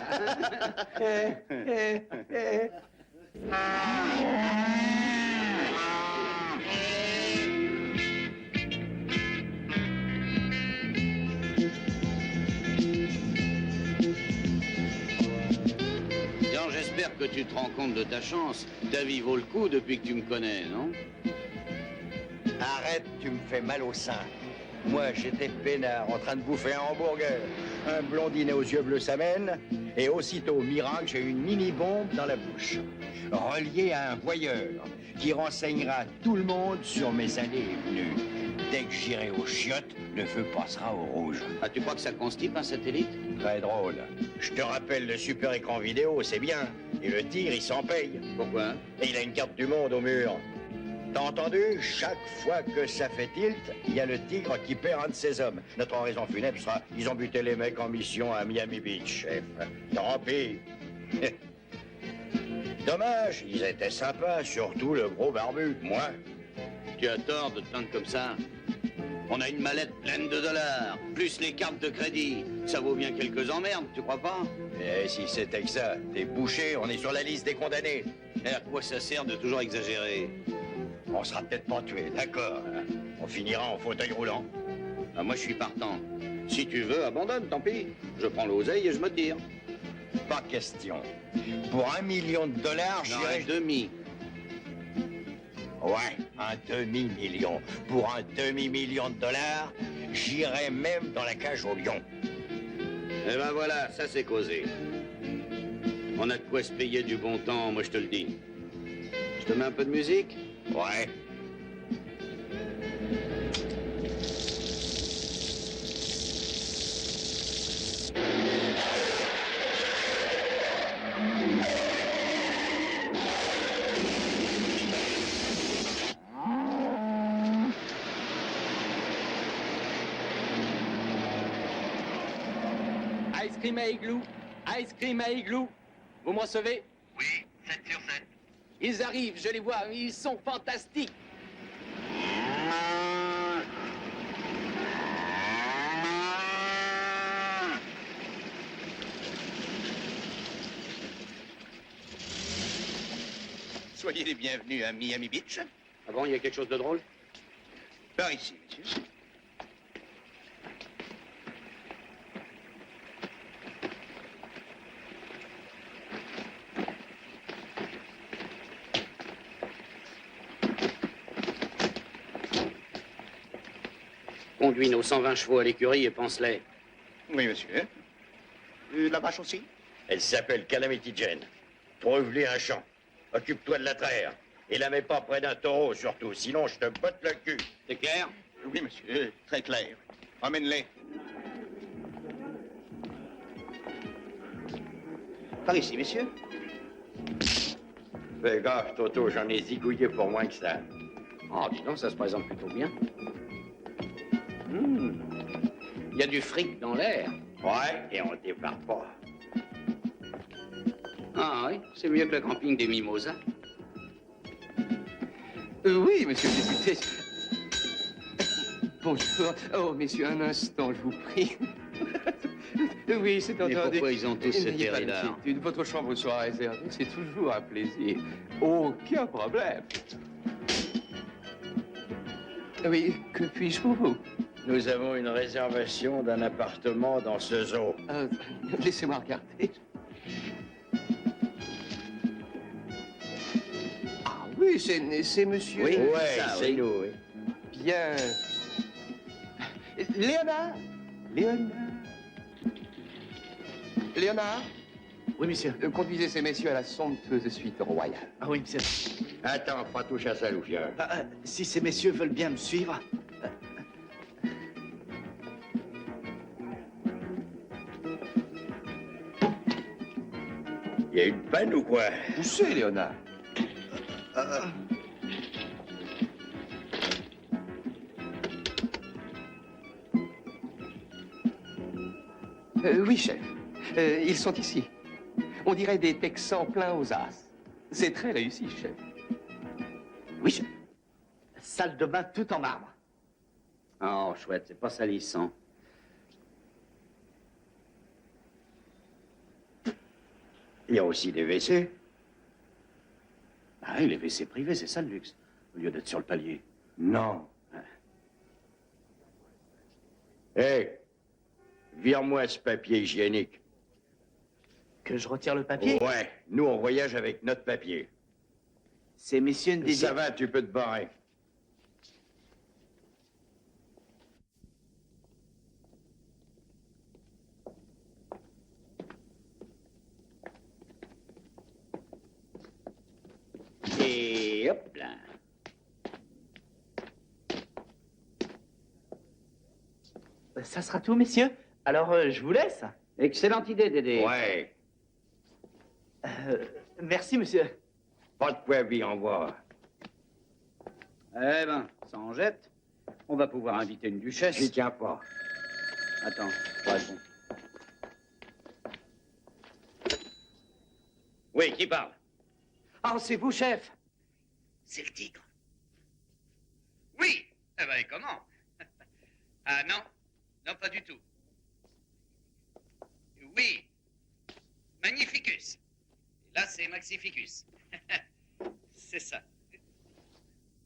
Jean, j'espère que tu te rends compte de ta chance. Ta vie vaut le coup depuis que tu me connais, non? Arrête, tu me fais mal au sein. Moi, j'étais peinard, en train de bouffer un hamburger. Un blondinet aux yeux bleus s'amène, et aussitôt, miracle, j'ai une mini-bombe dans la bouche. Reliée à un voyeur, qui renseignera tout le monde sur mes allées et venues. Dès que j'irai aux chiottes, le feu passera au rouge. Ah, tu crois que ça constipe un satellite? Très drôle. Je te rappelle le super écran vidéo, c'est bien. Et le tigre, il s'en paye. Pourquoi? Et il a une carte du monde au mur. T'as entendu? Chaque fois que ça fait tilt, il y a le tigre qui perd un de ses hommes. Notre oraison funèbre sera « Ils ont buté les mecs en mission à Miami Beach, chef. » Tant pis. Dommage, ils étaient sympas, surtout le gros barbu. Moi. Tu as tort de te plaindre comme ça. On a une mallette pleine de dollars, plus les cartes de crédit. Ça vaut bien quelques emmerdes, tu crois pas? Et si c'était que ça, t'es bouché, on est sur la liste des condamnés. Et à quoi ça sert de toujours exagérer? On sera peut-être pas tués, d'accord. Hein? On finira en fauteuil roulant. Ah, moi, je suis partant. Si tu veux, abandonne, tant pis. Je prends l'oseille et je me tire. Pas question. Pour $1 million, j'irai... un demi. Ouais, un demi-million. Pour un demi-million de dollars, j'irai même dans la cage au lion. Eh ben voilà, ça c'est causé. On a de quoi se payer du bon temps, moi je te le dis. Je te mets un peu de musique? Ouais. Ice cream à igloo. Ice cream à igloo. Vous me recevez? Oui, 7 sur 7. Ils arrivent, je les vois, ils sont fantastiques. Soyez les bienvenus à Miami Beach. Ah bon, il y a quelque chose de drôle? Par ici, monsieur. Conduis nos 120 chevaux à l'écurie et pense-les. Oui, monsieur. La vache aussi? Elle s'appelle Calamity Jane. Trouve-lui un champ. Occupe-toi de la traire. Et la mets pas près d'un taureau, surtout. Sinon, je te botte le cul. C'est clair? Oui, monsieur. Très clair. Emmène-les. Par ici, messieurs. Fais gaffe, Toto, j'en ai zigouillé pour moins que ça. Oh, dis donc, ça se présente plutôt bien. Il y a du fric dans l'air. Ouais, et on départ pas. Ah oui, c'est mieux que le camping des Mimosas. Oui, monsieur le député. Bonjour. Oh, messieurs, un instant, je vous prie. Oui, c'est entendu. Mais pourquoi ils ont tous cet N'ayez pas état? d'inquiétude. Votre chambre sera réservée. C'est toujours un plaisir. Aucun problème. Oui, que puis-je pour vous? Nous avons une réservation d'un appartement dans ce zoo. Laissez-moi regarder. Ah oui, c'est monsieur... Oui, ouais, c'est nous, oui. Bien. Léonard? Léonard? Oui, monsieur. Conduisez ces messieurs à la somptueuse suite royale. Ah oui, monsieur. Attends, pas touche à ça, Loufieur. Si ces messieurs veulent bien me suivre. Il y a une panne ou quoi? Poussez, Léonard. Oui, chef. Ils sont ici. On dirait des Texans pleins aux as. C'est très réussi, chef. Oui, chef. Salle de bain tout en marbre. Oh, chouette, c'est pas salissant. Il y a aussi des WC. Ah oui, les WC privés, c'est ça le luxe, au lieu d'être sur le palier. Non. Hé, vire-moi ce papier hygiénique. Que je retire le papier? Ouais, nous on voyage avec notre papier. Ces messieurs ne désirent... Ça va, tu peux te barrer. Ça sera tout, messieurs. Alors, je vous laisse. Excellente idée, Dédé. Ouais. Merci, monsieur. Pas de quoi bien en voir. Eh ben, ça en jette. On va pouvoir inviter une duchesse. J'y tiens pas. Attends, réponds. Oui, qui parle? Ah, c'est vous, chef. C'est le tigre. Oui. Eh ben, comment? Ah non, non, pas du tout. Oui. Magnificus. Là, c'est Maxificus. C'est ça.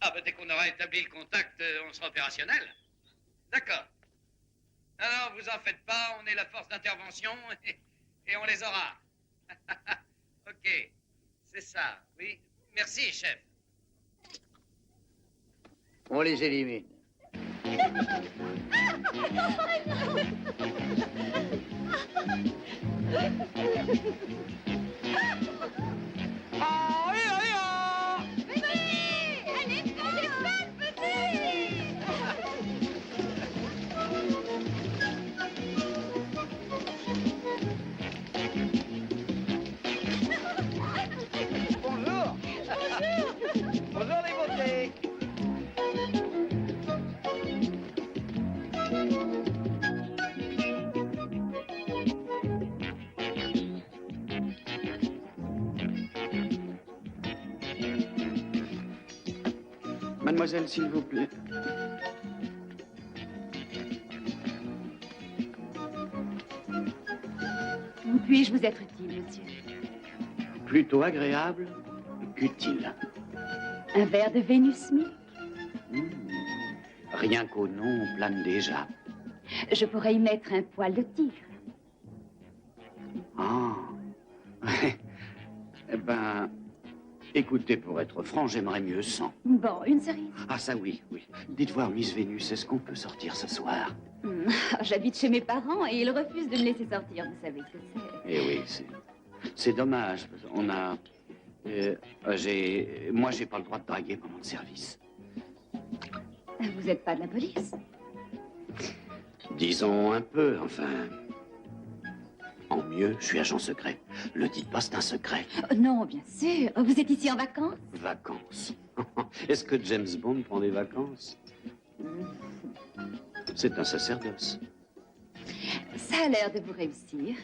Ah, ben, dès qu'on aura établi le contact, on sera opérationnel. D'accord. Alors, vous en faites pas, on est la force d'intervention et on les aura. Ok. C'est ça, oui. Merci, chef. On les élimine. Bonjour. Bonjour, les beautés. Mademoiselle, s'il vous plaît. Puis-je vous être utile, monsieur? Plutôt agréable qu'utile. Un verre de Vénus Milk? Rien qu'au nom, on plane déjà. Je pourrais y mettre un poil de tigre. Ah. Eh ben, écoutez, pour être franc, j'aimerais mieux sans. Bon, une cerise. Ah, ça oui, oui. Dites voir, Miss Vénus, est-ce qu'on peut sortir ce soir? J'habite chez mes parents et ils refusent de me laisser sortir, vous savez ce que c'est. Eh oui, c'est dommage. On a... Moi, j'ai pas le droit de draguer pendant le service. Vous n'êtes pas de la police? Disons un peu, enfin... En mieux, je suis agent secret. Le dites pas, c'est un secret. Non, bien sûr. Vous êtes ici en vacances? Vacances. Est-ce que James Bond prend des vacances? C'est un sacerdoce. Ça a l'air de vous réussir.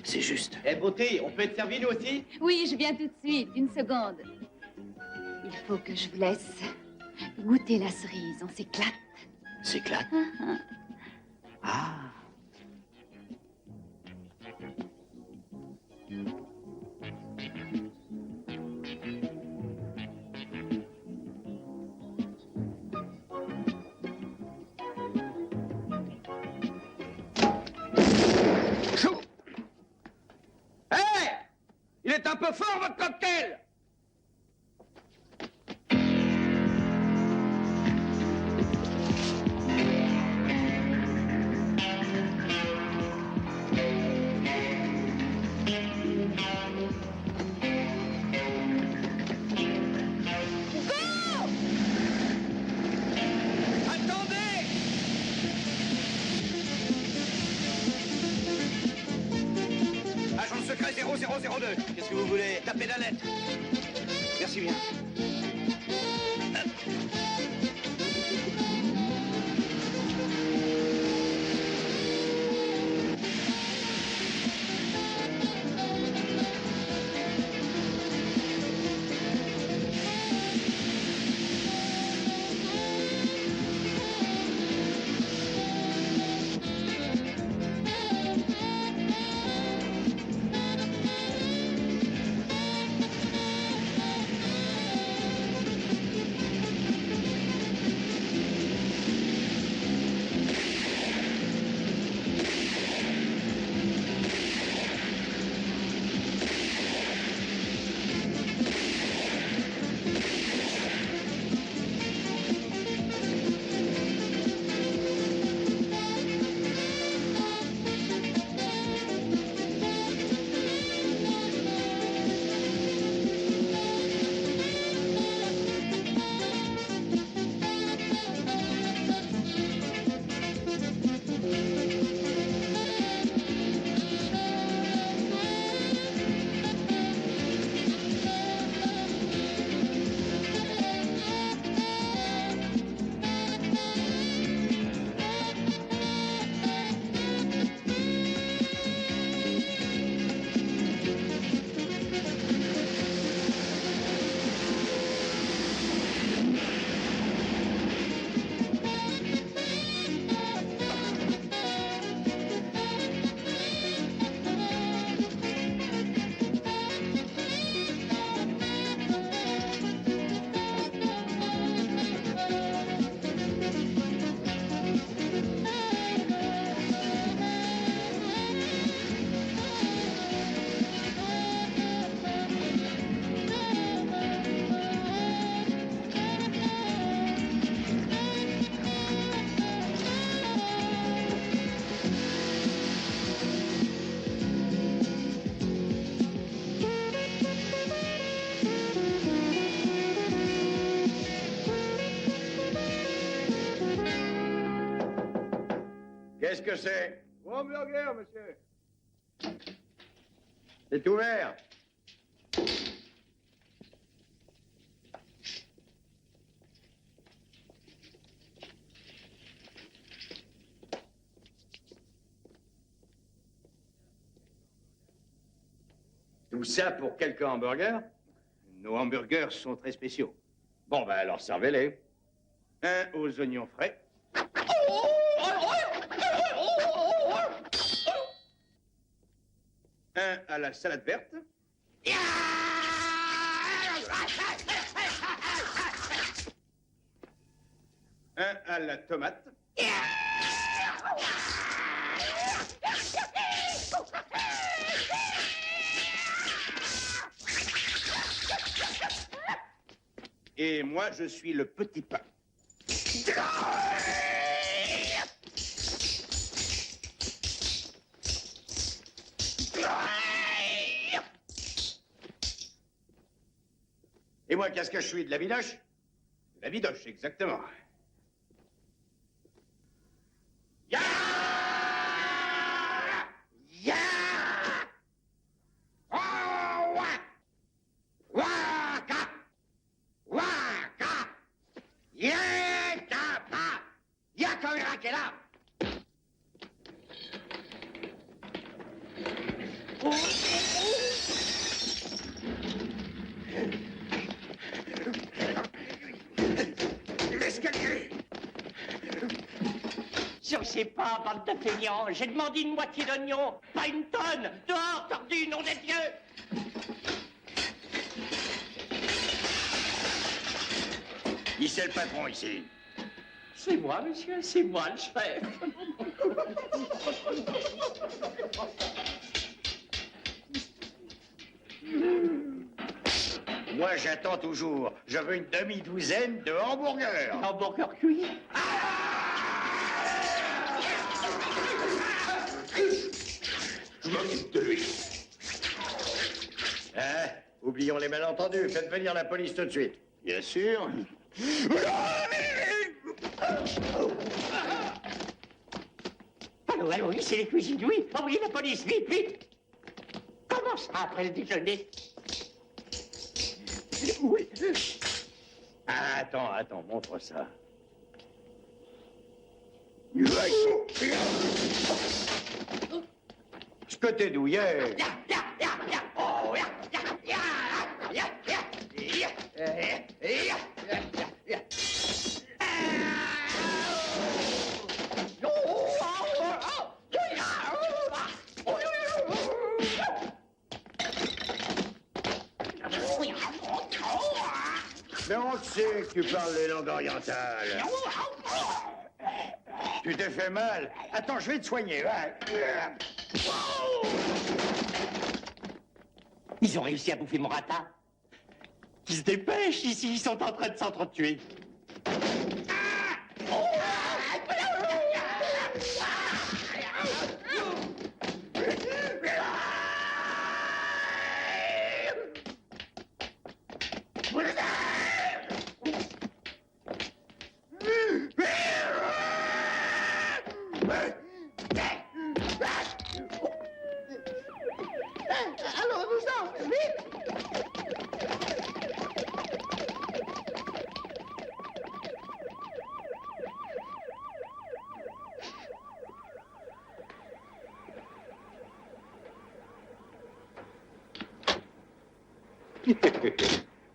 C'est juste. Eh, beauté, on peut être servi, nous aussi? Oui, je viens tout de suite. Une seconde. Il faut que je vous laisse goûter la cerise. On s'éclate. S'éclate? Ah. Chou! Hé! Il est un peu fort, votre cocktail! Agent secret 0002. Qu'est-ce que vous voulez? Tapez la lettre. Merci bien. Qu'est-ce que c'est? Hamburger, monsieur. C'est ouvert. Tout ça pour quelques hamburgers? Nos hamburgers sont très spéciaux. Bon, ben alors servez-les. Un aux oignons frais. Un à la salade verte. Un à la tomate. Et moi, je suis le petit pain. Et moi, qu'est-ce que je suis? De la bidoche? De la bidoche, exactement. Ya! Ya! Oh, wa! Waka! Waka! Yetapa! Yakamera kela! L'escalier! Je sais pas, bande de feignants. J'ai demandé une moitié d'oignon, pas une tonne. Dehors, tordu, nom des dieux. Qui c'est le patron ici? C'est moi, monsieur, c'est moi le chef. Moi, j'attends toujours. Je veux une demi-douzaine de hamburgers. Hamburger cuit? Je m'occupe de lui. Hein? Oublions les malentendus. Faites venir la police tout de suite. Bien sûr. Allô, allô, oui, c'est les cuisines, oui. Envoyez la police, vite, vite. Comment ça après le déjeuner? Oui. Attends, montre ça. Ce que t'es douillet. Mais on le sait que tu parles les langues orientales. Tu t'es fait mal. Attends, je vais te soigner. Ils ont réussi à bouffer mon rata. Ils se dépêchent ici, ils sont en train de s'entretuer.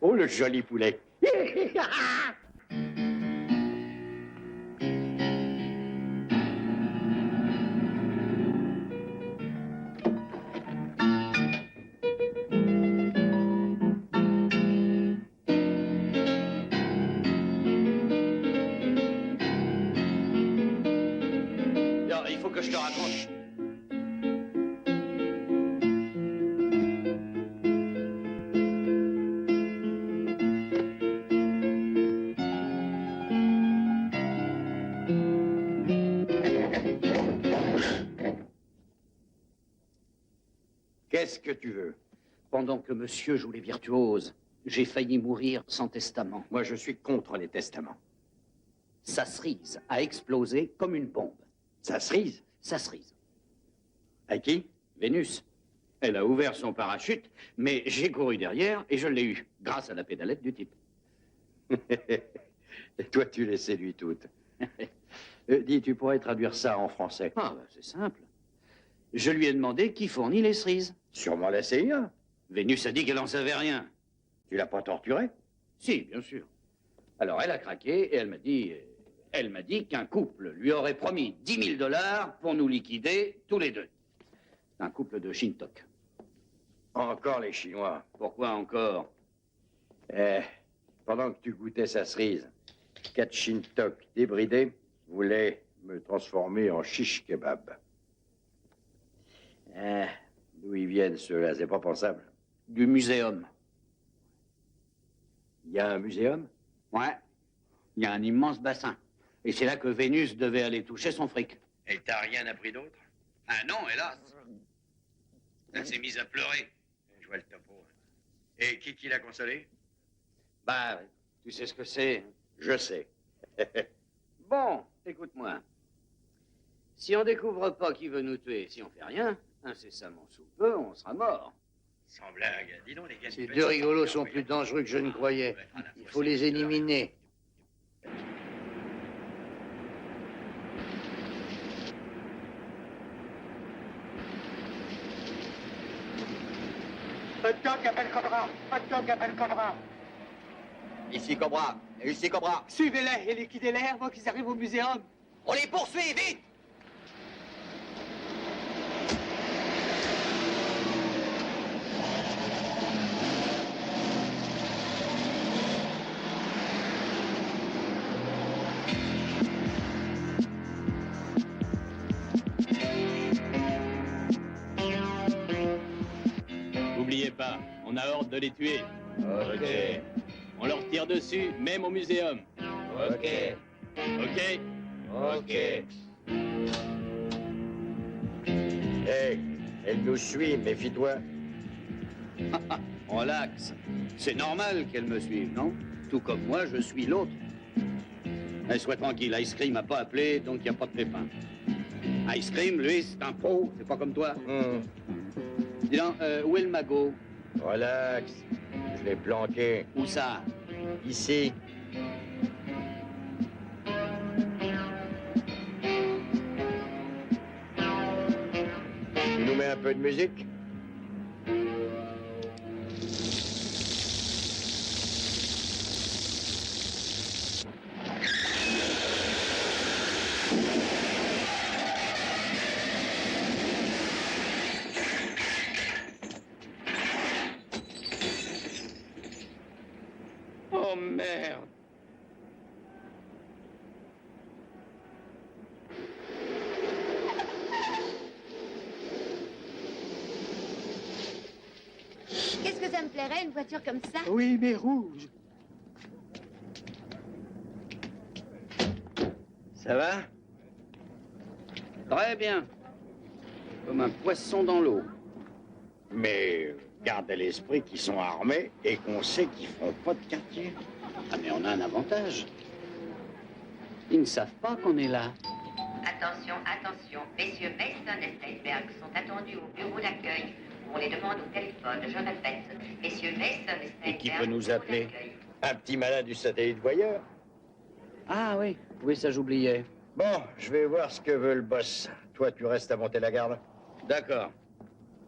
Oh, le joli poulet. Non, il faut que je te raconte. Qu'est-ce que tu veux? Pendant que monsieur joue les virtuoses, j'ai failli mourir sans testament. Moi, je suis contre les testaments. Sa cerise a explosé comme une bombe. Ça cerise. Ça cerise. À qui? Vénus. Elle a ouvert son parachute, mais j'ai couru derrière et je l'ai eu, grâce à la pédalette du type. Et toi, tu les séduis toutes. Dis, tu pourrais traduire ça en français? Ah, ben, c'est simple. Je lui ai demandé qui fournit les cerises. Sûrement la CIA. Vénus a dit qu'elle n'en savait rien. Tu l'as pas torturée? Si, bien sûr. Alors elle a craqué et elle m'a dit qu'un couple lui aurait promis 10 000 $ pour nous liquider tous les deux. Un couple de Shintok. Encore les Chinois. Pourquoi encore? Pendant que tu goûtais sa cerise, 4 Shintok débridés voulaient me transformer en shish kebab. D'où ils viennent ceux-là, c'est pas pensable. Du muséum. Il y a un muséum? Ouais. Il y a un immense bassin. Et c'est là que Vénus devait aller toucher son fric. Elle t'a rien appris d'autre? Ah non, hélas. Elle s'est mise à pleurer. Je vois le topo. Et qui l'a consolée? Bah, tu sais ce que c'est. Je sais. Bon, écoute-moi. Si on découvre pas qui veut nous tuer, si on fait rien, incessamment sous peu, on sera mort. Sans blague. Dis donc, les gars. Ces deux rigolos sont plus dangereux que je ne croyais. Il faut les éliminer. Hot dog appelle Cobra. Hot dog appelle Cobra. Ici Cobra. Ici Cobra. Suivez-les et liquidez-les avant qu'ils arrivent au muséum. On les poursuit, vite! N'oubliez pas, on a ordre de les tuer. Ok. On leur tire dessus, même au muséum. Ok. Ok? Ok. Hey, elle nous suit, méfie-toi. Relax. C'est normal qu'elle me suive, non? Tout comme moi, je suis l'autre. Mais sois tranquille, Ice Cream m'a pas appelé, donc il n'y a pas de pépin. Ice Cream, lui, c'est un pro, c'est pas comme toi. Dis donc, où est le magot? Relax. Je l'ai planqué. Où ça? Ici. Tu nous mets un peu de musique? Oh merde. Qu'est-ce que ça me plairait, une voiture comme ça? Oui, mais rouge. Ça va? Très bien. Comme un poisson dans l'eau. Mais garde à l'esprit qu'ils sont armés et qu'on sait qu'ils font pas de quartier. Ah, mais on a un avantage. Ils ne savent pas qu'on est là. Attention, attention. Messieurs Mason et Steinberg sont attendus au bureau d'accueil. On les demande au téléphone, je répète. Messieurs Mason et Steinberg. Et qui peut nous appeler? bureau d'accueil. Un petit malin du satellite voyeur? Ah oui, oui, ça j'oubliais. Bon, je vais voir ce que veut le boss. Toi, tu restes à monter la garde. D'accord.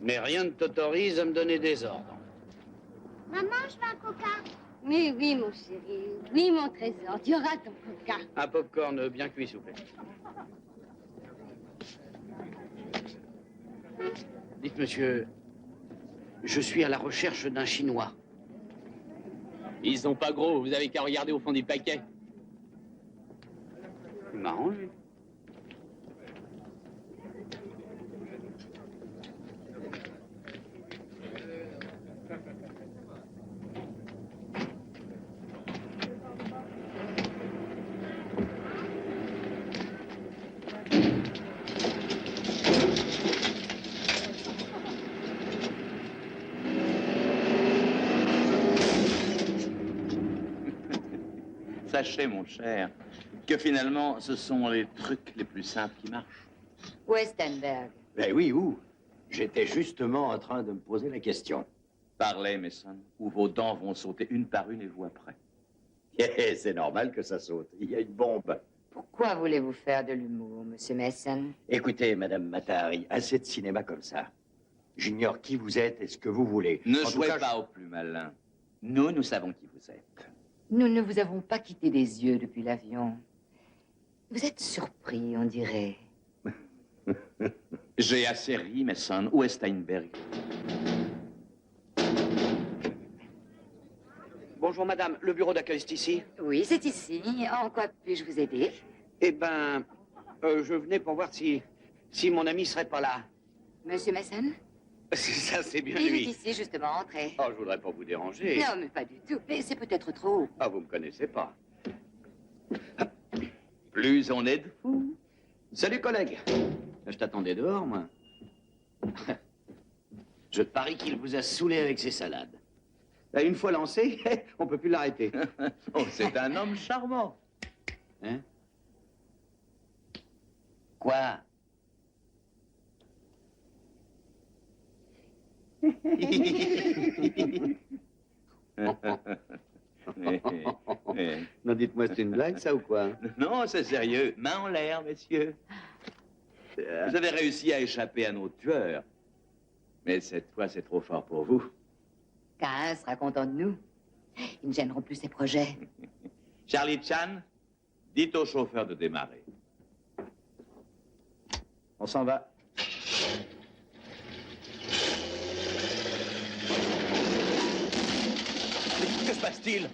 Mais rien ne t'autorise à me donner des ordres. Maman, je veux un coca. Mais oui, mon chéri. Oui, mon trésor. Tu auras ton coca. Un popcorn bien cuit, s'il vous plaît. Dites, monsieur, je suis à la recherche d'un Chinois. Ils sont pas gros, vous avez qu'à regarder au fond du paquet. C'est marrant, lui. Sachez, mon cher, Que finalement, ce sont les trucs les plus simples qui marchent. Où est Steinberg? Ben oui, où? J'étais justement en train de me poser la question. Parlez, Mason, ou vos dents vont sauter une par une et vous après. C'est normal que ça saute. Il y a une bombe. Pourquoi voulez-vous faire de l'humour, Monsieur Mason? Écoutez, Madame Matari, assez de cinéma comme ça. J'ignore qui vous êtes et ce que vous voulez. Ne En tout jouez cas, pas au plus malin. Nous savons qui vous êtes. Nous ne vous avons pas quitté des yeux depuis l'avion. Vous êtes surpris, on dirait. J'ai assez ri, Mason. Où est Steinberg? Bonjour, madame. Le bureau d'accueil, c'est ici? Oui, c'est ici. En quoi puis-je vous aider? Eh ben, je venais pour voir si mon ami serait pas là. Monsieur Mason? Ça, c'est bien Il est lui. ici, justement, entrez. Oh, je voudrais pas vous déranger. Non, mais pas du tout. Mais c'est peut-être trop. Ah, vous me connaissez pas. Plus on est de fous. Salut, collègue. Je t'attendais dehors, moi. Je parie qu'il vous a saoulé avec ses salades. Une fois lancé, on peut plus l'arrêter. Oh, c'est un homme charmant. Hein? Quoi? Non, dites-moi, c'est une blague, ça, ou quoi? Non, c'est sérieux. Main en l'air, messieurs. Vous avez réussi à échapper à nos tueurs. Mais cette fois, c'est trop fort pour vous. Cain sera content de nous. Ils ne gêneront plus ses projets. Charlie Chan, dites au chauffeur de démarrer. On s'en va. Que se passe-t-il?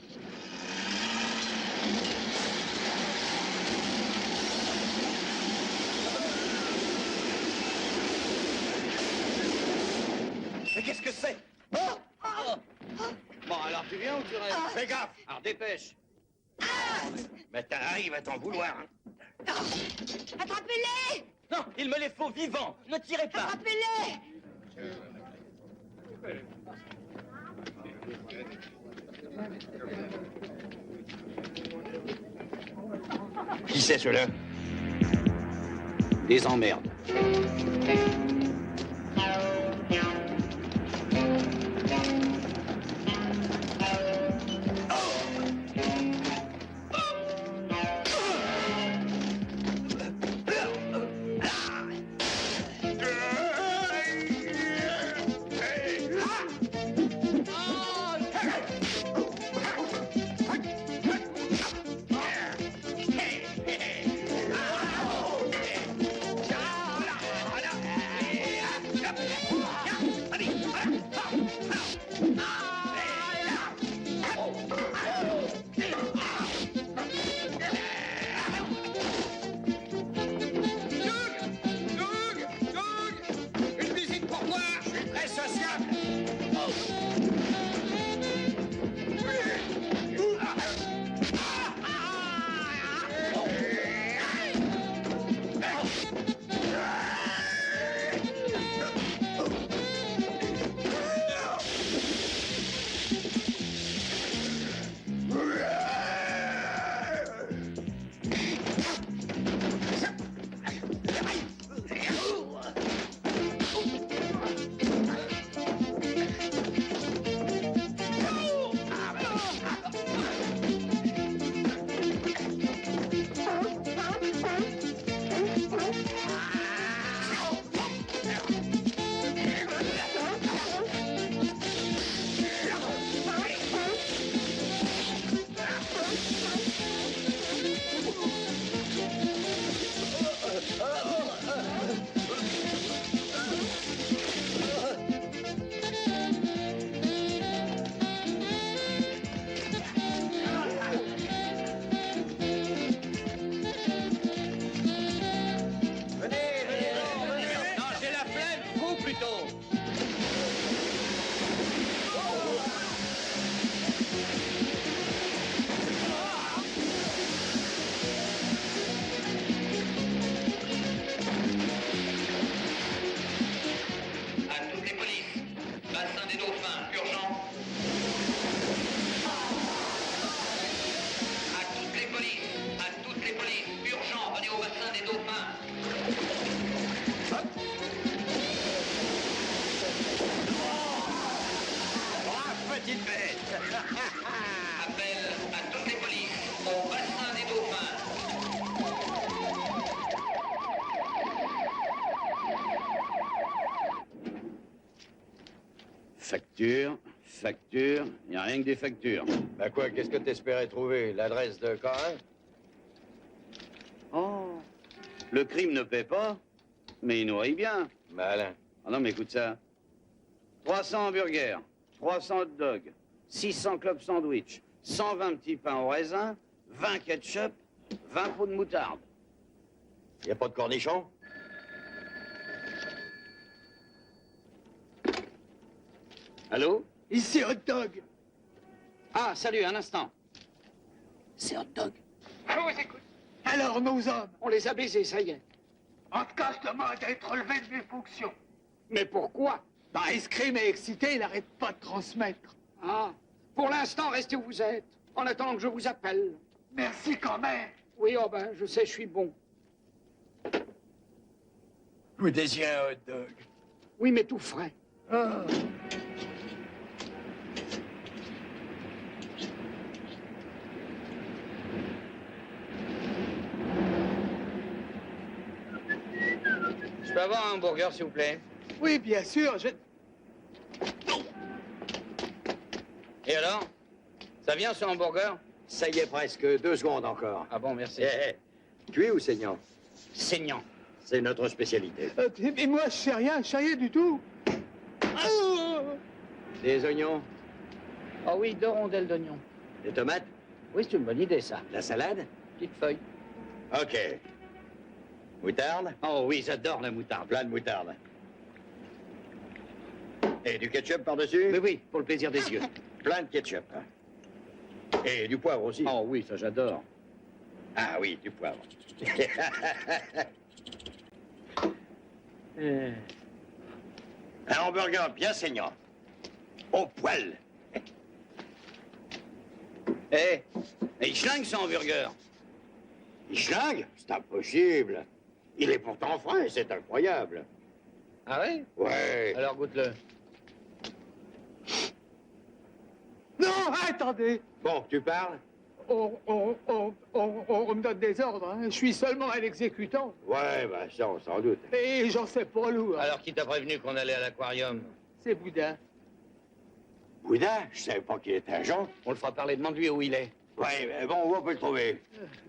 Mais qu'est-ce que c'est? Bon, alors tu viens ou tu restes? Fais gaffe! Alors dépêche! Mais t'arrives à t'en vouloir, hein? Attrapez-les! Non, il me les faut vivants! Ne tirez pas! Attrapez-les! Qui c'est ceux-là? Des emmerdes. Facture, facture, il n'y a rien que des factures. Bah quoi, qu'est-ce que t'espérais trouver? L'adresse de Corin? Oh, le crime ne paie pas, mais il nourrit bien. Malin. Ah non, mais écoute ça. 300 hamburgers, 300 hot dogs, 600 clubs sandwich, 120 petits pains au raisin, 20 ketchup, 20 pots de moutarde. Y a pas de cornichons? Allô? Ici hot dog. Ah, salut, un instant. C'est hot dog. Je vous écoute. Alors, nos hommes? On les a baisés, ça y est. En tout cas, je demande à être relevé de mes fonctions. Mais pourquoi? Bah, escrime et excité, il arrête pas de transmettre. Ah, pour l'instant, restez où vous êtes, en attendant que je vous appelle. Merci quand même. Oui, oh ben, je sais, je suis bon. Vous désirez un hot dog? Oui, mais tout frais. Ah. Je peux avoir un hamburger, s'il vous plaît? Oui, bien sûr, Et alors? Ça vient, ce hamburger? Ça y est presque, 2 secondes encore. Ah bon, merci. Cuit ou saignant? Saignant. C'est notre spécialité. Mais moi, je sais rien du tout. Des oignons? Ah oui, 2 rondelles d'oignons. Des tomates? Oui, c'est une bonne idée, ça. La salade? Petite feuille. OK. Moutarde? Oh oui, j'adore la moutarde. Plein de moutarde. Et du ketchup par-dessus? Mais oui, pour le plaisir des yeux. Plein de ketchup. Et du poivre aussi? Oh oui, ça j'adore. Ah oui, du poivre. Un hamburger bien saignant. Au poil. Et il schlingue ce hamburger. Il schlingue? C'est impossible. Il est pourtant frais, c'est incroyable. Ah ouais? Ouais. Alors goûte-le. Non, attendez. Bon, tu parles? On me donne des ordres, hein. Je suis seulement un exécutant. Ouais, bah ça, sans doute. Et j'en sais pas lourd. Alors qui t'a prévenu qu'on allait à l'aquarium? C'est Boudin. Boudin? Je savais pas qu'il était agent. On le fera parler, demande-lui où il est. Ouais, mais bon, où on peut le trouver?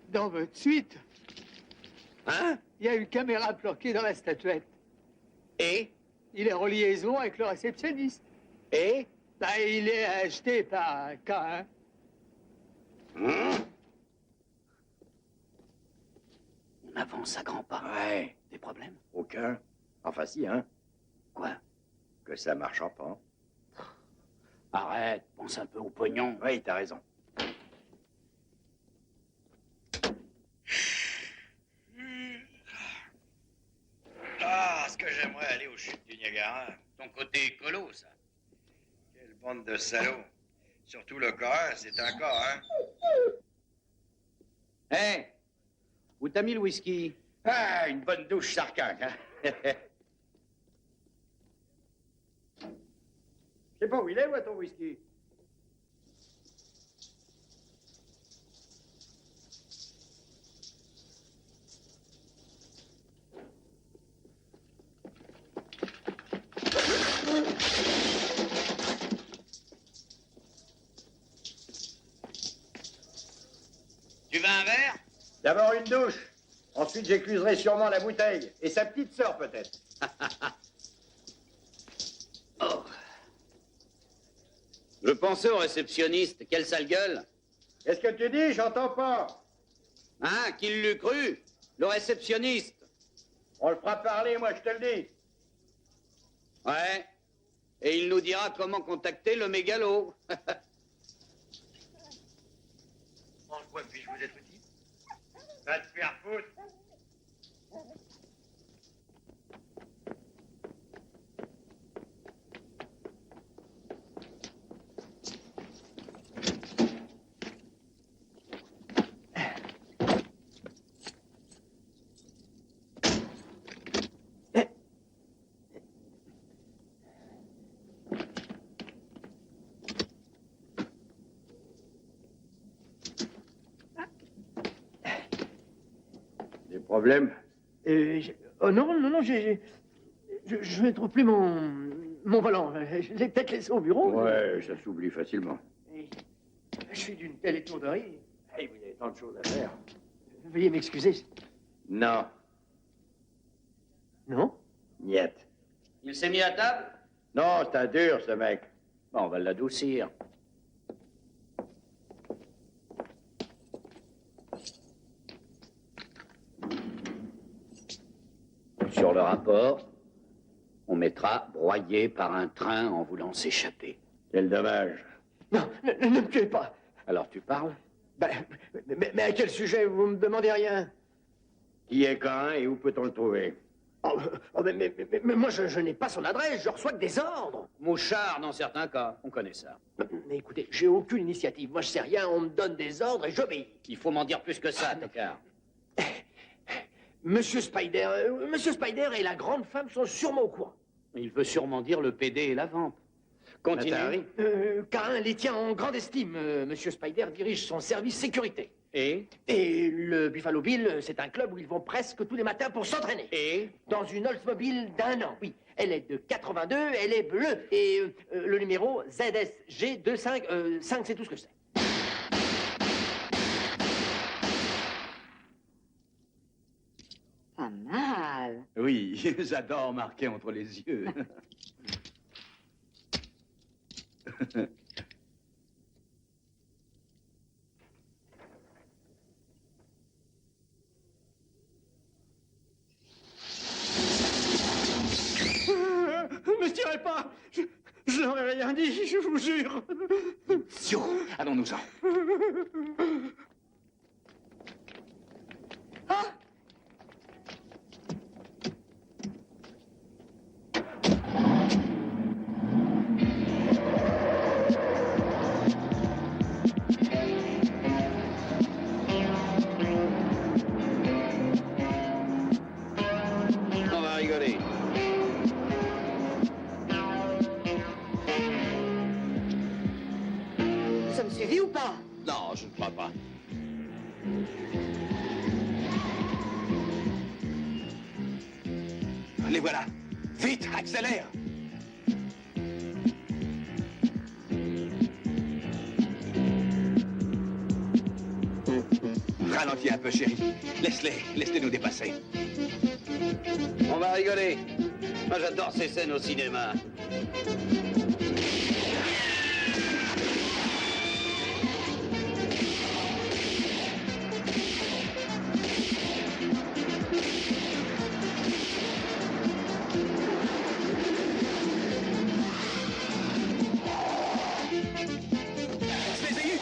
Dans votre suite, Hein? il y a une caméra bloquée dans la statuette. Et? Il est en liaison avec le réceptionniste. Et? Bah, il est acheté par un K1. On avance à grands pas. Ouais. Des problèmes? Aucun. Enfin, si, hein? Quoi? Que ça marche pas. Arrête, pense un peu au pognon. Oui, t'as raison. Ah, ce que j'aimerais aller aux chutes du Niagara. Ton côté écolo, ça. Quelle bande de salauds. Surtout le corps, c'est un corps, hein? Hé! Où t'as mis le whisky? Ah, une bonne douche sarcaque, hein? Je sais pas où il est, moi, ton whisky. Tu veux un verre? D'abord une douche. Ensuite, j'écluserai sûrement la bouteille. Et sa petite sœur, peut-être. Oh. Je pensais au réceptionniste. Quelle sale gueule. Qu'est-ce que tu dis? J'entends pas. Hein? Qui l'eût cru? Le réceptionniste. On le fera parler, moi, je te le dis. Ouais. Et il nous dira comment contacter le mégalo. Mange-moi, puis-je vous être utile? Va te faire foutre. Problème? Oh non, je vais trop plus mon... Mon volant, je l'ai peut-être laissé au bureau. Ouais, ça s'oublie facilement. Je suis d'une telle étourderie. Hey, vous avez tant de choses à faire. Veuillez m'excuser. Non. Non? Niet. Il s'est mis à table? Non, c'est un dur, ce mec. Bon, on va l'adoucir. Sur le rapport, on mettra broyé par un train en voulant s'échapper. Quel dommage. Non, ne me tuez pas. Alors tu parles? Mais à quel sujet? Vous me demandez rien. Qui est Cain et où peut-on le trouver? Mais moi, je n'ai pas son adresse, je reçois que des ordres. Mouchard, dans certains cas, on connaît ça. Mais écoutez, j'ai aucune initiative. Moi, je sais rien, on me donne des ordres et j'obéis. Il faut m'en dire plus que ça, Tocard. Monsieur Spider et la grande femme sont sûrement au courant. Il veut sûrement dire le PD et la vampe. Continue. Cain les tient en grande estime. Monsieur Spider dirige son service sécurité. Et le Buffalo Bill, c'est un club où ils vont presque tous les matins pour s'entraîner. Et dans une Oldsmobile d'1 an, oui. Elle est de 82, elle est bleue. Et le numéro ZSG25, 5, c'est tout ce que je sais. Pas mal. Oui, j'adore marquer entre les yeux. Ne me tirez pas. Je n'aurais rien dit, je vous jure. Idiot, allons-nous-en. Ah! On va rigoler. Nous sommes suivis ou pas? Non, je ne crois pas. Les voilà. Vite, accélère. Ralentis un peu, chérie. Laisse-les nous dépasser. On va rigoler. Moi, j'adore ces scènes au cinéma. Je les ai eus.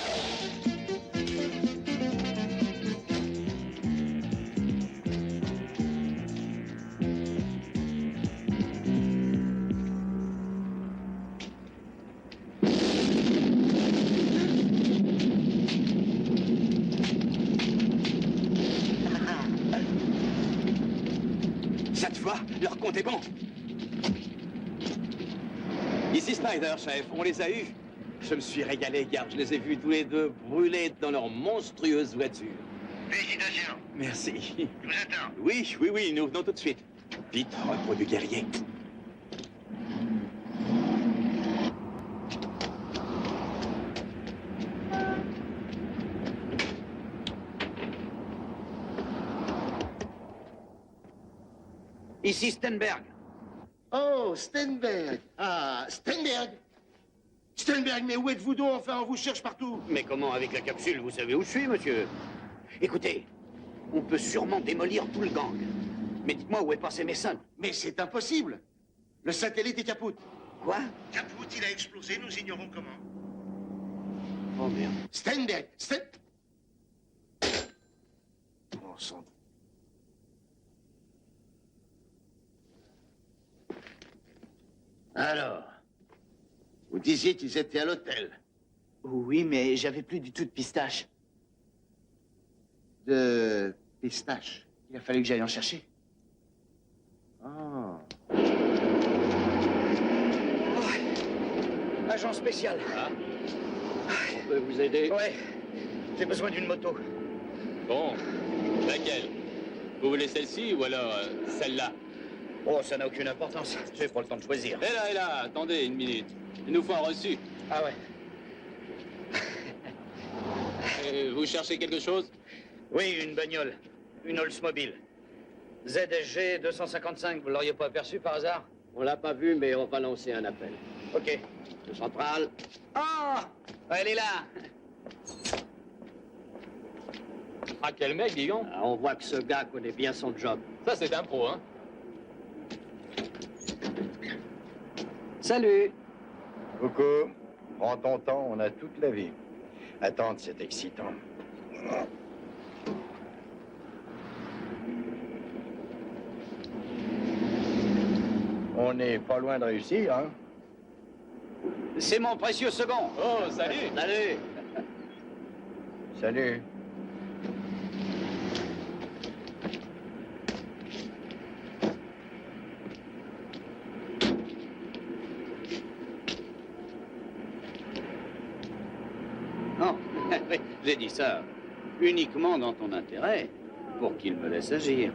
Cette fois, leur compte est bon. Ici Spider, chef, on les a eus. Je me suis régalé, garde. Je les ai vus tous les deux brûler dans leur monstrueuse voiture. Félicitations. Merci. Je vous attends. Oui, nous venons tout de suite. Vite, repos du guerrier. Ici Stenberg. Oh, Stenberg. Ah, Stenberg. Stenberg, mais où êtes-vous donc? Enfin, on vous cherche partout. Mais comment, avec la capsule, vous savez où je suis, monsieur? Écoutez, on peut sûrement démolir tout le gang. Mais dites-moi où est passé Mason. Mais c'est impossible. Le satellite est capote. Quoi? Capote, il a explosé, nous ignorons comment. Oh merde. Stenberg, Oh, sang. Alors, vous disiez qu'ils étaient à l'hôtel. Oui, mais j'avais plus du tout de pistache. De pistache. Il a fallu que j'aille en chercher. Oh. Agent spécial. On peut vous aider? Ouais. J'ai besoin d'une moto. Bon, laquelle? Vous voulez celle-ci ou alors celle-là? Oh, ça n'a aucune importance. J'ai pas le temps de choisir. Et là, attendez une minute. Il nous faut un reçu. Ah ouais. Vous cherchez quelque chose? Oui, une bagnole. Une Oldsmobile. ZSG 255, vous l'auriez pas aperçu par hasard? On l'a pas vu, mais on va lancer un appel. Ok. Le central. Oh, elle est là. Ah, quel mec, dis donc. On voit que ce gars connaît bien son job. Ça, c'est un pro, hein. Salut. Coucou. Prends ton temps, on a toute la vie. Attendre, c'est excitant. On n'est pas loin de réussir, hein? C'est mon précieux second. Oh, salut. Salut. Salut. Non, j'ai dit ça uniquement dans ton intérêt, pour qu'il me laisse agir.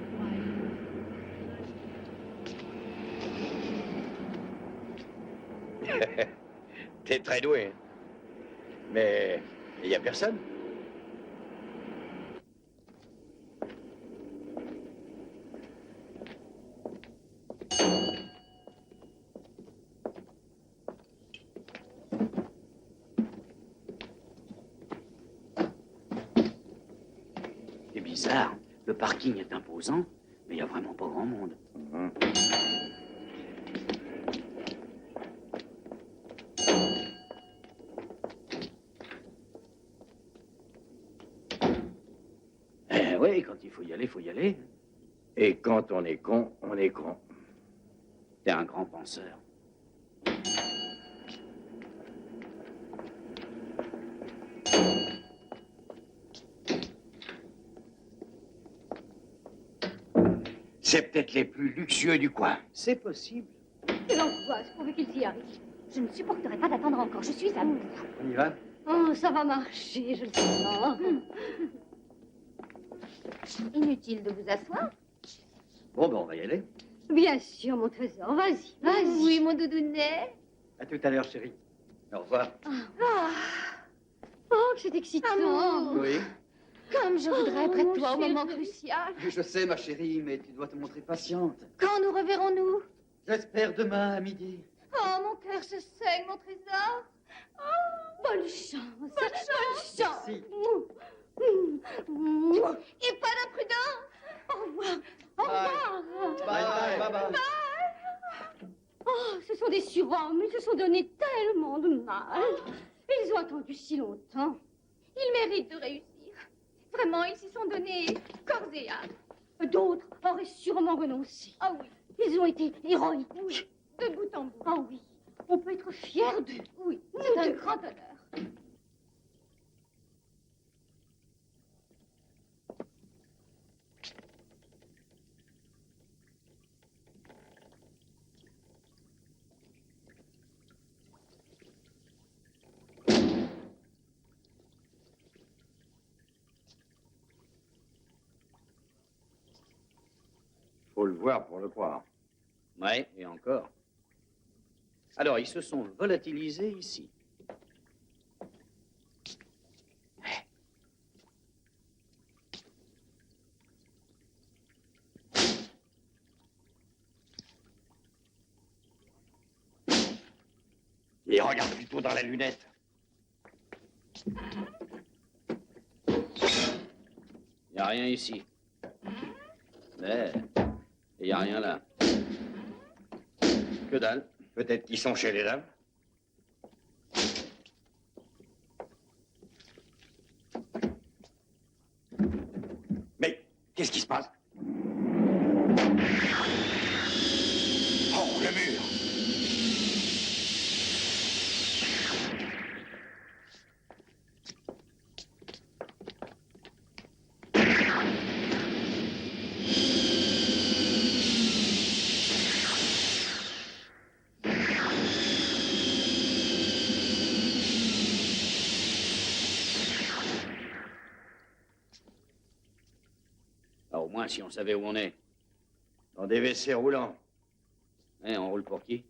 T'es très doué. Mais il n'y a personne. C'est bizarre. Le parking est imposant, mais il n'y a vraiment pas grand monde. Oui, quand il faut y aller, faut y aller. Et quand on est con, on est con. T'es un grand penseur. C'est peut-être les plus luxueux du coin. C'est possible. Quelle angoisse, pourvu qu'ils y arrivent. Je ne supporterai pas d'attendre encore, je suis à bout. On y va? Oh, ça va marcher, je le sens. Inutile de vous asseoir. Bon, ben on va y aller. Bien sûr, mon trésor, vas-y, vas-y. Oui, mon doudounet. À tout à l'heure, chérie. Au revoir. Oh, que c'est excitant. Amour. Oui. Comme je voudrais être près de mon toi au chéri. moment crucial. Je sais, ma chérie, mais tu dois te montrer patiente. Quand nous reverrons-nous? J'espère demain à midi. Oh, mon cœur se saigne, mon trésor. Oh, Bonne chance. bonne chance. Merci. Et pas d'imprudence. Au revoir. Au revoir. Bye, bye, bye, bye. Oh, ce sont des surhommes. Ils se sont donné tellement de mal. Ils ont attendu si longtemps. Ils méritent de réussir. Vraiment, ils s'y sont donnés corps et âme. D'autres auraient sûrement renoncé. Ah oui, Ils ont été héroïques. oui, de bout en bout. Ah oui, on peut être fier d'eux. Oui, c'est un grand honneur. Faut le voir pour le croire. Ouais, et encore. Alors, ils se sont volatilisés ici. Et regarde plutôt dans la lunette. Il n'y a rien ici. Mais il n'y a rien là. Que dalle. Peut-être qu'ils sont chez les dames. Mais qu'est-ce qui se passe? Oh, le mur! Ah, au moins, si on savait où on est. Dans des WC roulants. Eh, on roule pour qui?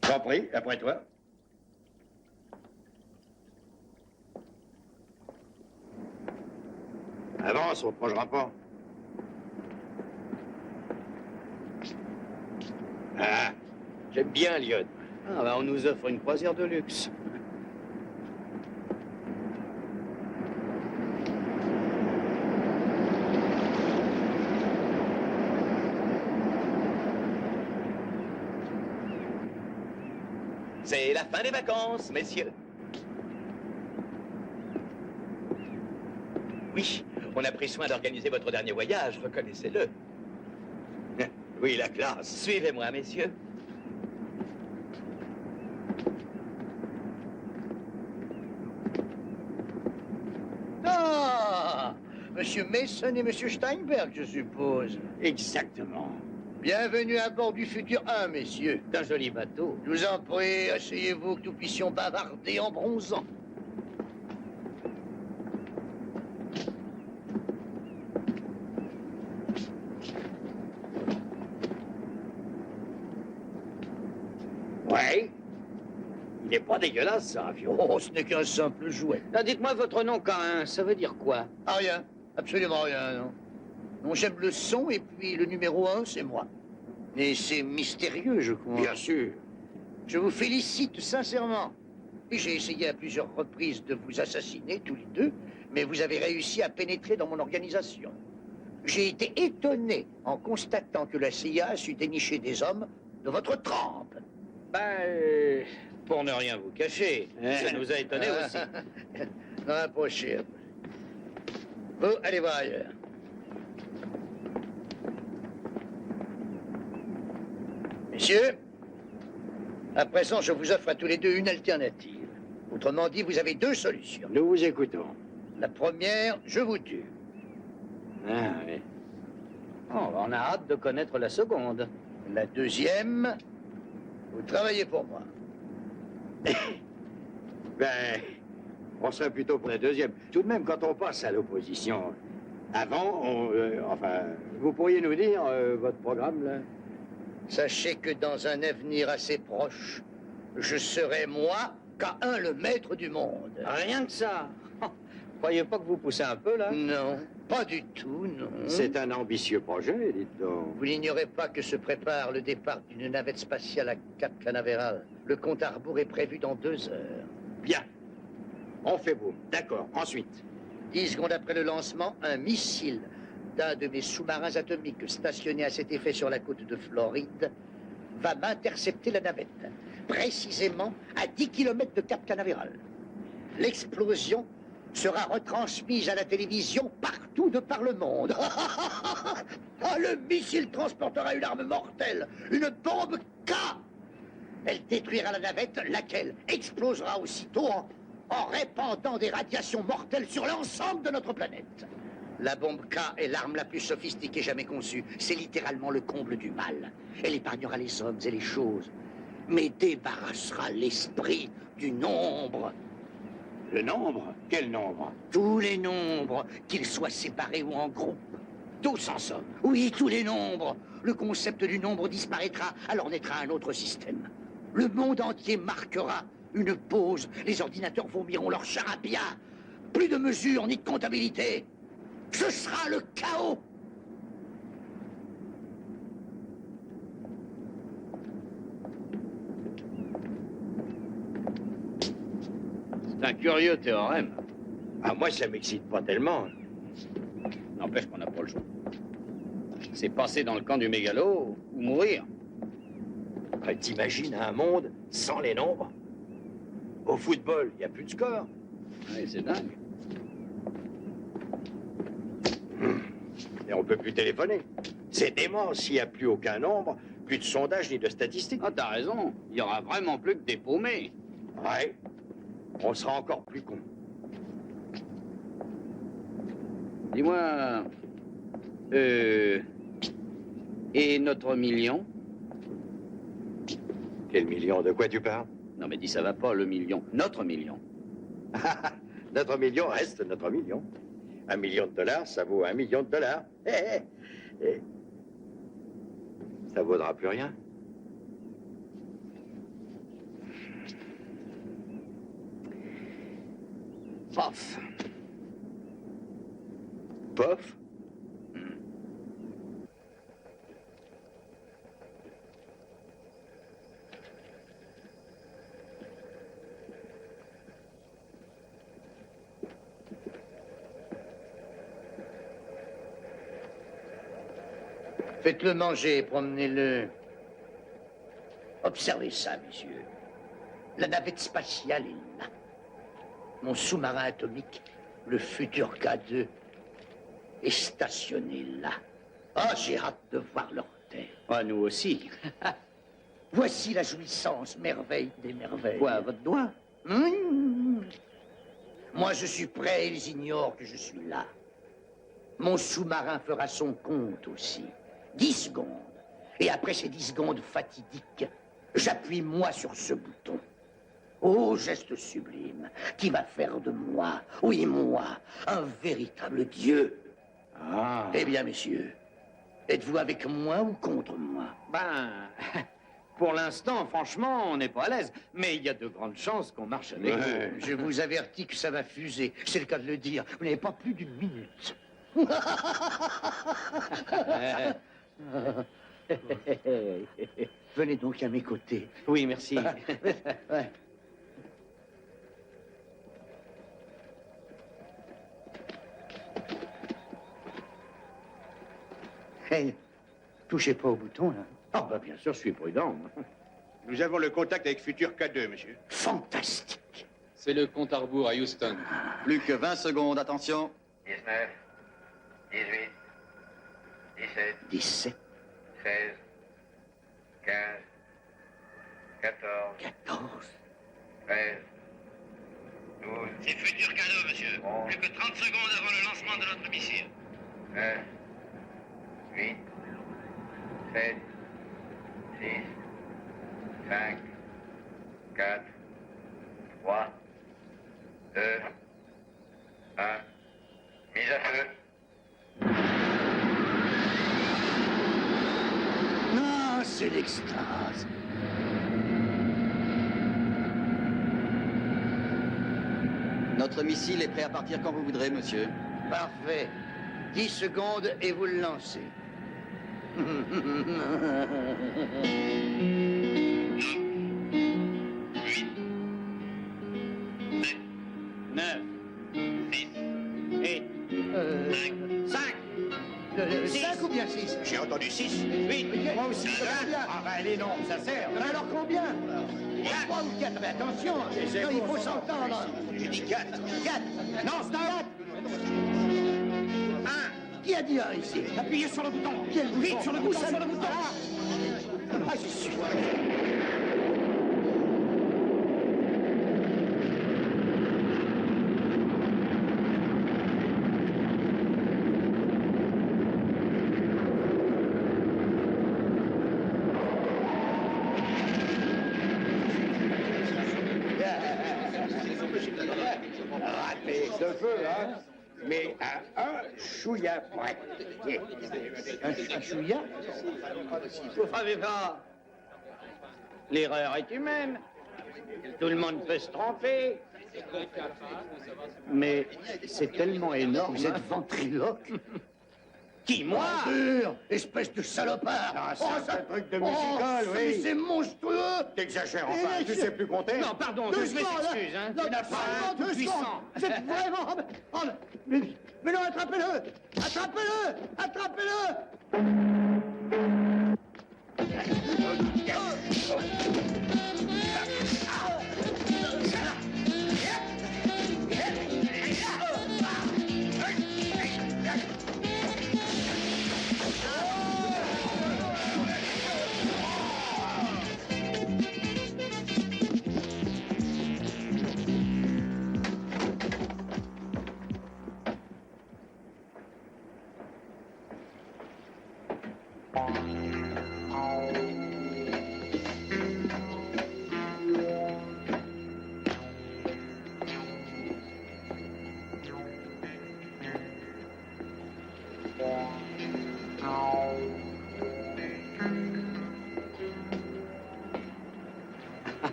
T'en prie, après toi. Avance, on ne reprogera pas. Ah, j'aime bien Lyon. Ah, bah, on nous offre une croisière de luxe. C'est la fin des vacances, messieurs. Oui, on a pris soin d'organiser votre dernier voyage, reconnaissez-le. Oui, la classe. Suivez-moi, messieurs. Ah, Monsieur Mason et Monsieur Steinberg, je suppose. Exactement. Bienvenue à bord du Futur 1, messieurs. D'un joli bateau. Je vous en prie, asseyez-vous que nous puissions bavarder en bronzant. Ouais. Il n'est pas dégueulasse, ça, avion. Oh, ce n'est qu'un simple jouet. Là, dites-moi votre nom, K1, ça veut dire quoi? Ah, rien. Absolument rien, non. Non, j'aime le son, et puis le numéro 1, c'est moi. Mais c'est mystérieux, je crois. Bien sûr. Je vous félicite sincèrement. Et j'ai essayé à plusieurs reprises de vous assassiner, tous les deux, mais vous avez réussi à pénétrer dans mon organisation. J'ai été étonné en constatant que la CIA a su dénicher des hommes de votre trempe. Ben, pour ne rien vous cacher, ça nous a étonnés aussi. Impossible. Vous, allez voir ailleurs. Messieurs, à présent, je vous offre à tous les deux une alternative. Autrement dit, vous avez deux solutions. Nous vous écoutons. La première, je vous tue. Ah, oui. Oh, on a hâte de connaître la seconde. La deuxième, vous travaillez pour moi. Ben, on serait plutôt pour la deuxième. Tout de même, quand on passe à l'opposition, avant, enfin, vous pourriez nous dire votre programme, là? Sachez que dans un avenir assez proche, je serai, moi, K1, le maître du monde. Rien que ça. Croyez pas que vous poussez un peu, là? Non, pas du tout, non. C'est un ambitieux projet, dites donc. Vous n'ignorez pas que se prépare le départ d'une navette spatiale à Cap Canaveral. Le compte à rebours est prévu dans 2 heures. Bien. On fait beau. D'accord. Ensuite. 10 secondes après le lancement, un missile d'un de mes sous-marins atomiques stationnés à cet effet sur la côte de Floride va m'intercepter la navette, précisément à 10 km de Cap Canaveral. L'explosion sera retransmise à la télévision partout de par le monde. Ah, le missile transportera une arme mortelle, une bombe K. Elle détruira la navette, laquelle explosera aussitôt en répandant des radiations mortelles sur l'ensemble de notre planète. La bombe K est l'arme la plus sophistiquée jamais conçue. C'est littéralement le comble du mal. Elle épargnera les hommes et les choses, mais débarrassera l'esprit du nombre. Le nombre? Quel nombre? Tous les nombres, qu'ils soient séparés ou en groupe. Tous en somme. Oui, tous les nombres. Le concept du nombre disparaîtra, alors naîtra un autre système. Le monde entier marquera une pause. Les ordinateurs vomiront leur charabia. Plus de mesures ni de comptabilité. Ce sera le chaos. C'est un curieux théorème. Ah, moi, ça m'excite pas tellement. N'empêche qu'on n'a pas le choix. C'est passer dans le camp du mégalo ou mourir. T'imagines un monde sans les nombres? Au football, il n'y a plus de score. Oui, c'est dingue. Et on peut plus téléphoner. C'est dément s'il n'y a plus aucun nombre, plus de sondage ni de statistiques. Ah, t'as raison. Il y aura vraiment plus que des paumés. Ouais. On sera encore plus cons. Dis-moi... Et notre million? Quel million? De quoi tu parles? Non, mais dis, ça va pas, le million. Notre million. Notre million reste notre million. $1 million, ça vaut $1 million. Ça vaudra plus rien. Pof. Pof. Faites-le manger, promenez-le. Observez ça, messieurs. La navette spatiale est là. Mon sous-marin atomique, le futur K2, est stationné là. Ah, j'ai hâte de voir leur terre. Ah, nous aussi. Voici la jouissance, merveille des merveilles. Quoi, à votre doigt? Moi, je suis prêt, ils ignorent que je suis là. Mon sous-marin fera son compte aussi. 10 secondes. Et après ces 10 secondes fatidiques, j'appuie moi sur ce bouton. Oh, geste sublime, qui va faire de moi, oui moi, un véritable dieu. Ah. Eh bien, messieurs, êtes-vous avec moi ou contre moi? Ben, pour l'instant, franchement, on n'est pas à l'aise. Mais il y a de grandes chances qu'on marche avec vous. Je vous avertis que ça va fuser, c'est le cas de le dire. Vous n'avez pas plus d'une minute. Venez donc à mes côtés. Oui, merci. Ouais. Hey, touchez pas au bouton, là. Ah, bah, bien sûr, je suis prudent. Nous avons le contact avec Futur K2, monsieur. Fantastique. C'est le compte à rebours à Houston. Plus que 20 secondes, attention. 19, 18, 17, 17, 16, 15, 14, 14, 13, 12. C'est Futur K2, monsieur. Plus que 30 secondes avant le lancement de notre missile. 9, 8, 7, 6, 5, 4, 3, 2, 1. Mise à feu. Ah, c'est l'extase. Notre missile est prêt à partir quand vous voudrez, monsieur. Parfait. 10 secondes et vous le lancez. 9, 10, 8, 5, 5 ou bien 6? J'ai entendu 6. 8. Moi aussi, ça va bien. Ah, ben, les noms, ça sert. Alors combien? 3 ou 4? Mais attention, non, il faut s'entendre. J'ai dit 4. 4. Non, stop. 1. Qui a dit 1 ici? Appuyez sur le bouton. Quel bouton? Vite sur le bouton, sur le bouton. Ah, j'y suis. Raté ce feu, hein? Mais à un chouïa près. Un chouïa? Vous savez pas, l'erreur est humaine. Tout le monde peut se tromper. Mais c'est tellement énorme. Vous êtes ventriloque? Qui, moi? Menteur, espèce de salopard! Ah, c'est un truc de musical, oui. C'est monstrueux! T'exagères, enfin, tu sais plus compter? Non, pardon, je m'excuse, hein. Tu n'as pas un peu puissant! C'est vraiment... Oh, mais non, attrapez-le! Attrapez-le! Attrapez-le!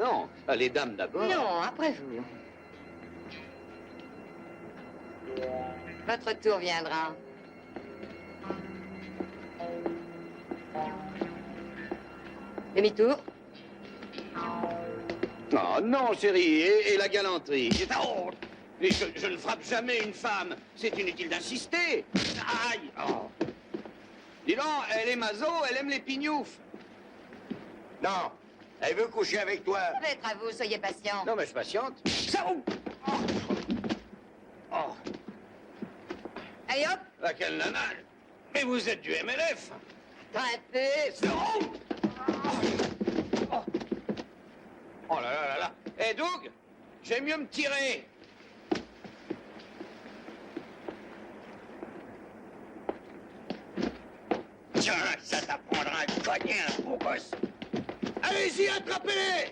non. Les dames d'abord. Non, après vous. Votre tour viendra. Demi-tour. Oh non, chérie, et la galanterie. Oh, et je ne frappe jamais une femme. C'est inutile d'insister. Aïe. Oh. Dis donc, elle est maso, elle aime les pignoufs. Non, elle veut coucher avec toi. Ça va être à vous, soyez patient. Non, mais je patiente. Ça roule. Oh. Allez hop. Ah, quelle nana. Mais vous êtes du MLF. Attends un peu. Oh là là là là. Eh, Doug, j'aime mieux me tirer. Tiens, ça t'apprendra à cogner un beau gosse. Allez-y, attrapez-les.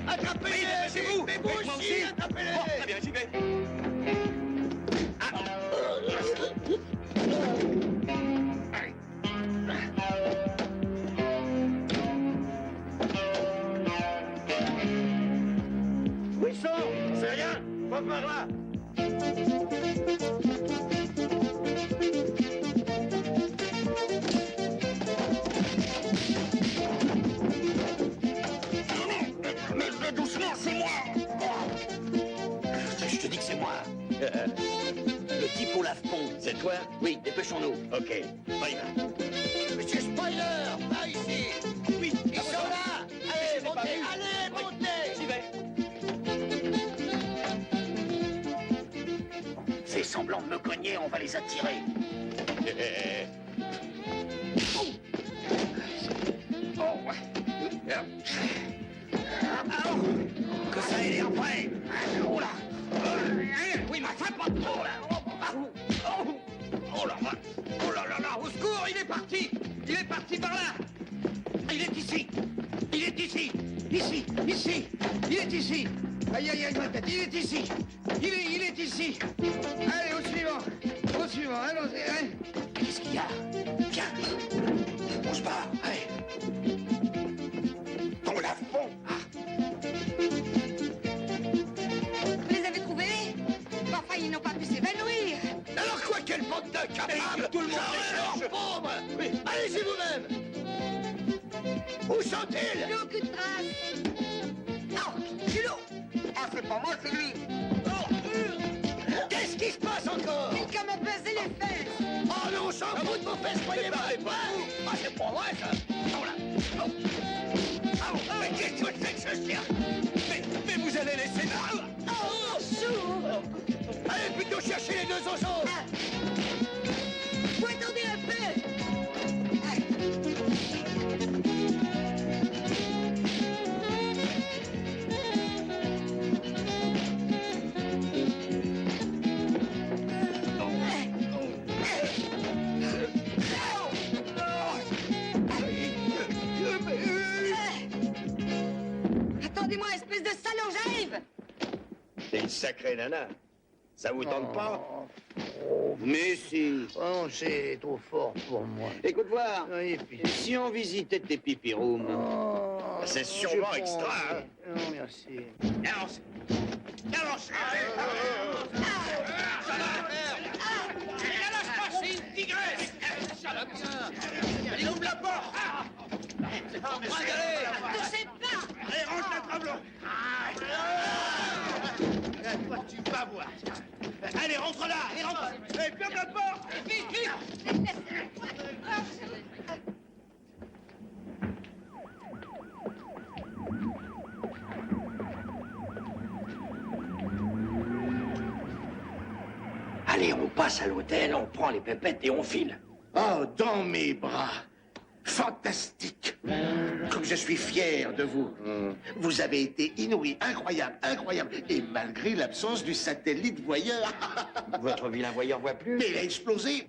Attrapez-les, c'est vous. Mais vous aussi, attrapez-les. Oh, très bien, j'y vais. Où ils sont? C'est rien. Pas par là. Mais doucement, c'est moi. Je te dis que c'est moi. Le type au lave-pont. C'est toi? Oui, dépêchons-nous. Ok, on y va. Monsieur Spoiler, par ici. Oui, ils sont là. Allez, montez. J'y vais. Fais semblant de me cogner, on va les attirer. Que ça ait l'air vrai. Oh là. Oui, mais fais pas trop là. Oh là là. Oh là là là. Au secours, il est parti. Il est parti par là. Il est ici. Il est ici. Ici. Ici. Il est ici. Aïe, aïe, aïe, ma tête. Il est ici. Il est ici. Allez, au suivant. Au suivant. Allons-y. Allez. Qu'est-ce qu'il y a? Viens. On se barre. Allez. Ton lave-fond. Vous les avez trouvés? Enfin, ils n'ont pas pu s'évanouir. Alors quoi, quelle bande de capables? Tout le monde les cherche. Pauvre. Oui. Allez-y vous-même. Où sont-ils? Plus aucune trace. Non, Julot. Ah, c'est pas moi, c'est lui. Qu'est-ce qui se passe encore? Quelqu'un m'a pesé les fesses. Oh non, on s'en fout de vos fesses, croyez-moi. Ah, c'est pas vrai, ça. Oh là. Oh. Oh. Mais qu'est-ce que c'est que ce chien? Mais vous allez laisser là. Oh, sourd. Allez plutôt chercher les deux oiseaux. Vous attendez un peu. Attendez-moi, espèce de salaud, j'arrive. C'est une sacrée nana. Ça vous tente pas? Mais si. Oh, c'est trop fort pour moi. Écoute voir. Oui, puis... Si on visitait tes pipi rooms. Oh, c'est sûrement j'ai extra, pas hein. envie. Non, merci. Avance. Avance. C'est une tigresse. Allez, ouvre la porte. C'est pas en train d'aller. Touchez pas. Allez, rentre la travelot. Toi, tu vas voir. Allez, rentre là. Allez, rentre. Allez, ferme la porte. Vite, vite. Allez, on passe à l'hôtel, on prend les pépettes et on file. Oh, dans mes bras. Fantastique. Comme je suis fier de vous. Vous avez été inouï, incroyable, incroyable. Et malgré l'absence du satellite voyeur. Votre vilain voyeur voit plus? Mais il a explosé.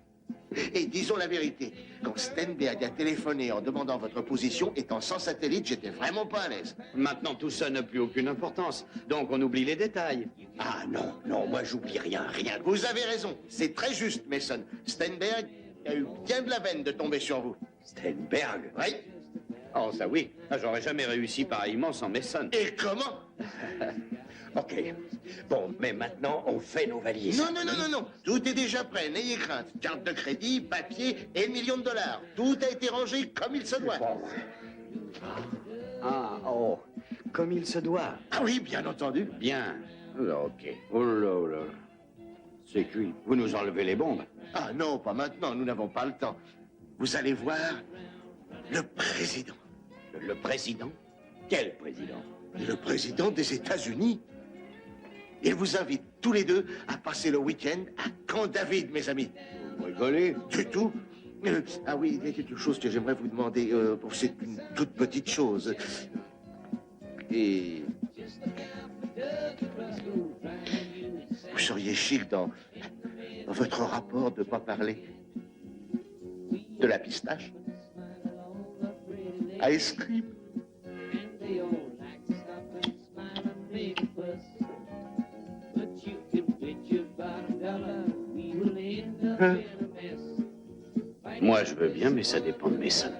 Et disons la vérité, quand Stenberg a téléphoné en demandant votre position, étant sans satellite, j'étais vraiment pas à l'aise. Maintenant, tout ça n'a plus aucune importance. Donc, on oublie les détails. Ah non, non, moi j'oublie rien, rien. Vous avez raison, c'est très juste, Mason. Stenberg a eu bien de la veine de tomber sur vous. Stenberg? Oui. Oh, ça oui. J'aurais jamais réussi pareillement sans Mason. Et comment? Ok. Bon, mais maintenant, on fait nos valises. Non, non, non, non, non. Tout est déjà prêt, n'ayez crainte. Carte de crédit, papier et $1 million. Tout a été rangé comme il se doit. Ah, oh, comme il se doit. Ah oui, bien entendu. Bien. Ok. Oh là, oh là. C'est cuit. Vous nous enlevez les bombes. Ah non, pas maintenant, nous n'avons pas le temps. Vous allez voir le président. Le président? Quel président? Le président des États-Unis. Il vous invite tous les deux à passer le week-end à Camp David, mes amis. Vous rigolez? Du tout. Ah oui, il y a quelque chose que j'aimerais vous demander. C'est une toute petite chose. Et... vous seriez chic dans votre rapport de ne pas parler de la pistache. Ice cream. Moi, je veux bien, mais ça dépend de Mason.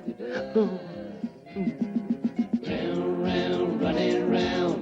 Round, running round.